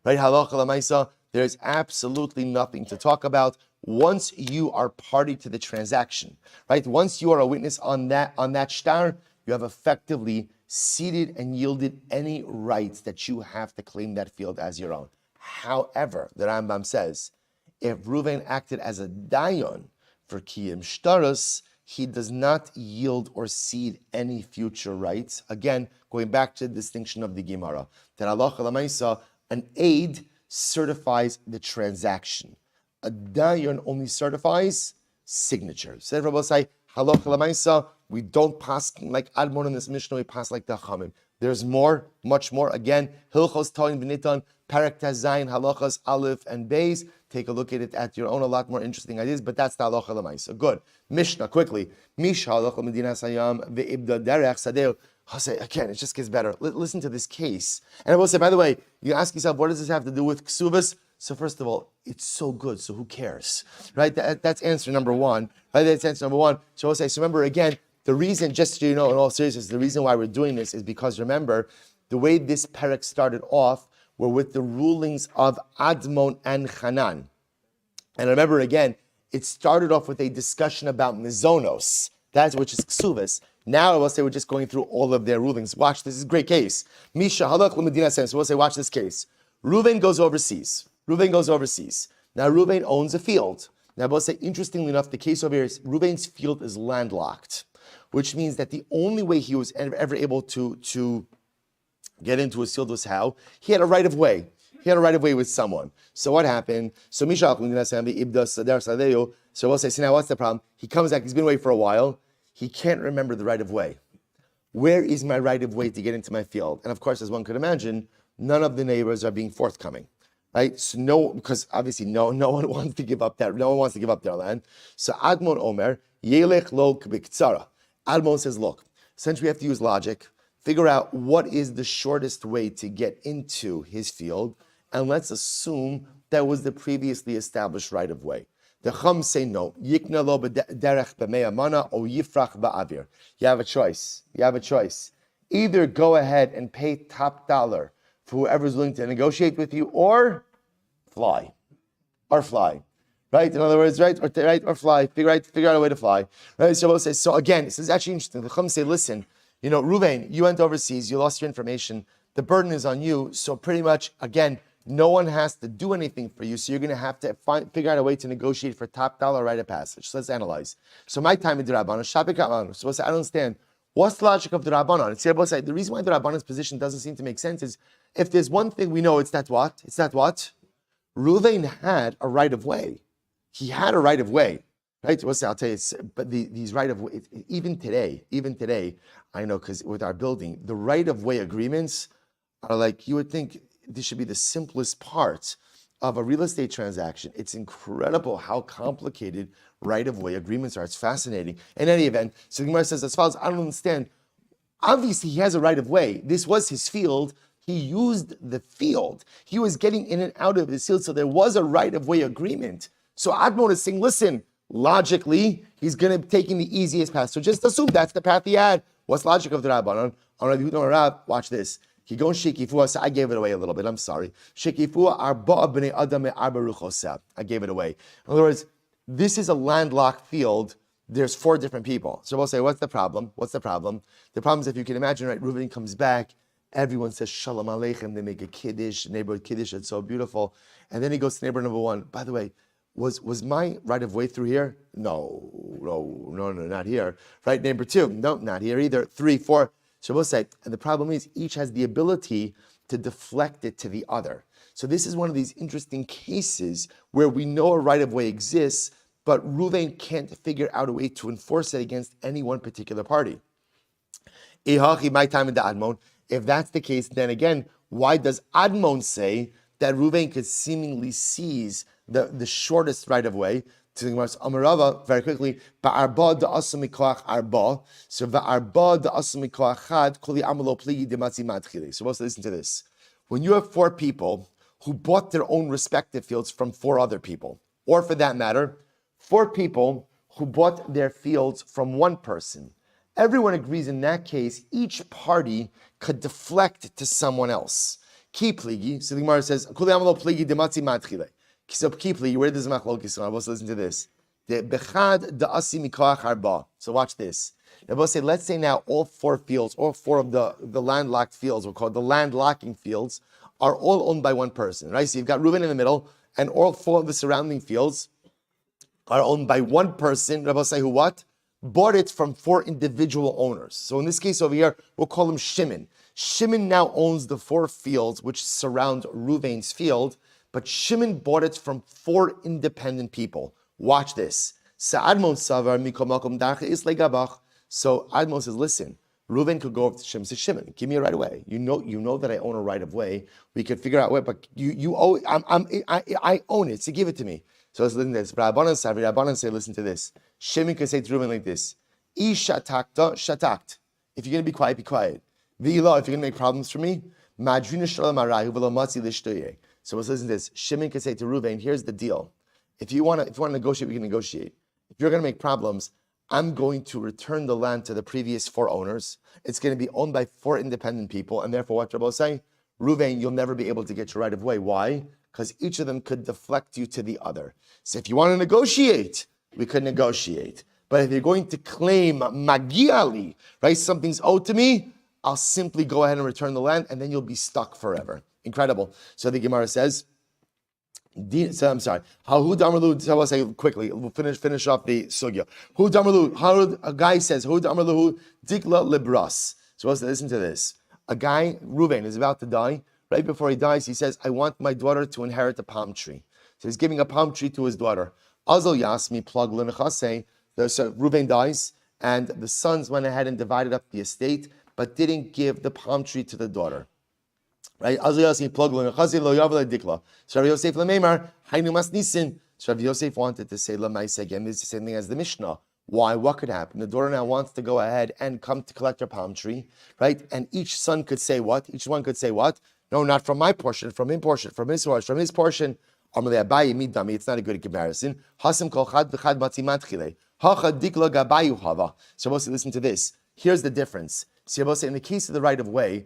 right? Halacha l'maisa. There's absolutely nothing to talk about once you are party to the transaction, right? Once you are a witness on that shtar, you have effectively ceded and yielded any rights that you have to claim that field as your own. However, the Rambam says, if Reuven acted as a dayon for kiyum shtaros, he does not yield or cede any future rights. Again, going back to the distinction of the Gemara, that halacha l'maisa, an aid certifies the transaction. A dayon only certifies signatures. So everybody say, halacha l'maisa, We don't pass like Admon in this Mishnah, we pass like the Chamim. There's more, much more. Again, Hilchos Toin V'Nitan, Perek Tazayin, Halachas, Aleph, and Beis. Take a look at it at your own, a lot more interesting ideas, but that's the Halacha L'maisa. Good. Mishnah, quickly. Misha Halacha Medina Sayam Ve'ibda Derech Sadeu. Again, it just gets better. Listen to this case. And I will say, by the way, you ask yourself, what does this have to do with Kesuvos? So first of all, it's so good, so who cares? Right? That's answer number one. Right? That's answer number one. So I'll say, so remember again, the reason, just so you know, in all seriousness, the reason why we're doing this is because remember, the way this perek started off were with the rulings of Admon and Hanan. And remember again, it started off with a discussion about Mizonos, that's which is Kesuvos. Now I will say we're just going through all of their rulings. Watch, this is a great case. Misha halach l'medina says. So we'll say, watch this case. Reuven goes overseas. Now Reuven owns a field. Now we'll say, interestingly enough, the case over here is Reuven's field is landlocked, which means that the only way he was ever able to get into his field was how? He had a right of way. He had a right of way with someone. So what happened? So we'll say, so now what's the problem? He comes back, he's been away for a while. He can't remember the right of way. Where is my right of way to get into my field? And of course, as one could imagine, none of the neighbors are being forthcoming. Right? So because obviously no one wants to give up their land. So Admon Omer, Yelech lo k'biktsara. Admon says, look, since we have to use logic, figure out what is the shortest way to get into his field, and let's assume that was the previously established right of way. The Chum say no. Yikna lo b'derech b'mei mana or yifrach ba'avir. You have a choice. Either go ahead and pay top dollar for whoever's willing to negotiate with you, or fly. Right? In other words, or fly. Figure out a way to fly. Right? So we'll say, so again, this is actually interesting. The Chum say, listen, Reuven, you went overseas, you lost your information, the burden is on you, so pretty much, again, no one has to do anything for you, so you're going to have to figure out a way to negotiate for top dollar right of passage. So let's analyze. So my time in the Rabbanon, Shabbat Rabbanon. So I don't understand. What's the logic of the Rabbanon? The reason why the Rabbanon's position doesn't seem to make sense is, if there's one thing we know, it's that what? Reuven had a right of way. He had a right of way. Right? I'll tell you, but these right of way, even today, I know, because with our building, the right of way agreements are like, you would think this should be the simplest part of a real estate transaction. It's incredible how complicated right-of-way agreements are. It's fascinating. In any event, so the Gemara says as follows, I don't understand. Obviously, he has a right-of-way. This was his field. He used the field. He was getting in and out of his field, so there was a right-of-way agreement. So Admon is saying, listen, logically, he's going to be taking the easiest path. So just assume that's the path he had. What's logic of the Rabbanon? Watch this. Kigon shekifua, so I gave it away a little bit. I'm sorry. Shekifua arba b'nei adam arba ruchoseh. I gave it away. In other words, this is a landlocked field. There's 4 different people. So we'll say, what's the problem? The problem is, if you can imagine, right? Reuven comes back. Everyone says shalom aleichem. They make a kiddush, neighborhood kiddush. It's so beautiful. And then he goes to neighbor number 1. By the way, was my right of way through here? No, not here. Right, neighbor 2? No, not here either. 3, 4. So we'll say, and the problem is, each has the ability to deflect it to the other. So this is one of these interesting cases where we know a right of way exists, but Reuven can't figure out a way to enforce it against any one particular party. My time in the Admon. If that's the case, then again, why does Admon say that Reuven could seemingly seize the shortest right of way? To the Gemara's Amarava, very quickly, Ba'arba da'asum mikoach arba. So Ba'arba da'asum mikoach chad, koli amalo pligi dematzi madchili. So let's listen to this. When you have 4 people who bought their own respective fields from 4 other people, or for that matter, 4 people who bought their fields from 1 person, everyone agrees in that case, each party could deflect to someone else. Ki pligi, so the Gemara says, koli amalo pligi dematzi madchili. So where does machlokes from? Let's listen to this. So watch this. Let's say now all 4 fields, all 4 of the landlocked fields, we'll call it the landlocking fields, are all owned by 1 person, right? So you've got Reuven in the middle, and all 4 of the surrounding fields are owned by 1 person, who what? Bought it from 4 individual owners. So in this case over here, we'll call him Shimon. Shimon now owns the 4 fields which surround Reuven's field, but Shimon bought it from 4 independent people. Watch this. So So Admo says, listen, Reuven could go up to Shimon and say, Shimon, give me a right of way. You know that I own a right of way. We could figure out where, but you owe it. I own it, so give it to me. So let's listen to this. Rabbanan say, listen to this. Shimon could say to Reuven like this: shatakta, shatakt. If you're going to be quiet, be quiet. V'ila, if you're going to make problems for me, madrina shalom arayu v'lo matzi l'shtoye. So let's listen to this. Shimon could say to Reuven, here's the deal. If you want to negotiate, we can negotiate. If you're going to make problems, I'm going to return the land to the previous 4 owners. It's going to be owned by 4 independent people, and therefore, what Rabbi is saying, Reuven, you'll never be able to get your right of way. Why? Because each of them could deflect you to the other. So if you want to negotiate, we could negotiate. But if you're going to claim magiali, right, something's owed to me, I'll simply go ahead and return the land, and then you'll be stuck forever. Incredible. So the Gemara says, I'm sorry. How who damarlu? So I'll say quickly. We'll finish off the sugya. Who damarlu? How a guy says who damarlu dikla libras. So let's listen to this. A guy, Reuven, is about to die. Right before he dies, he says, "I want my daughter to inherit a palm tree." So he's giving a palm tree to his daughter. Azal yasmi plug lenechase. So Reuven dies, and the sons went ahead and divided up the estate, but didn't give the palm tree to the daughter. Right? So Rav Yosef Lamemar, Hainu Mas Nisin. So Rav Yosef wanted to say Lamaisa again. This is the same thing as the Mishnah. Why? What could happen? The daughter now wants to go ahead and come to collect her palm tree, right? And each son could say what? Each one could say what? No, not from my portion, from his portion, from his portion, from his portion. It's not a good comparison. So listen to this. Here's the difference. So in the case of the right of way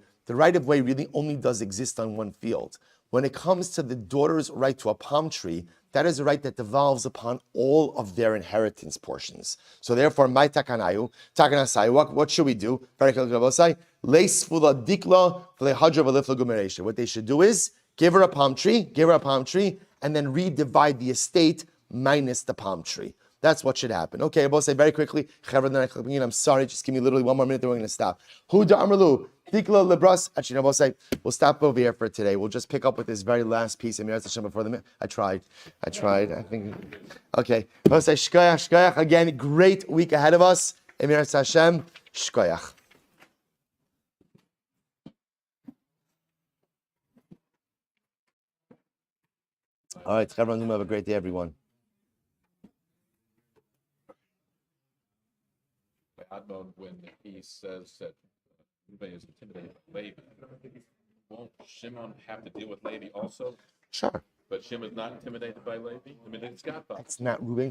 really only does exist on one field. When it comes to the daughter's right to a palm tree, that is a right that devolves upon all of their inheritance portions. So therefore, my takanasai, what should we do? What they should do is give her a palm tree, and then redivide the estate minus the palm tree. That's what should happen. Okay, I will say very quickly. I'm sorry, just give me literally 1 more minute, then we're going to stop. Hu da'amrlu, tikla lebras. Actually, I will say we'll stop over here for today. We'll just pick up with this very last piece of Miras Hashem before the. I tried. I think. Okay, I will say shkoyach again. Great week ahead of us. Miras Hashem shkoyach. All right, everyone, have a great day, everyone. When he says that Reuven is intimidated by Levi, won't Shimon have to deal with Levi also? Sure. But Shimon's not intimidated by Levi? I mean, it's got That's not Reuven's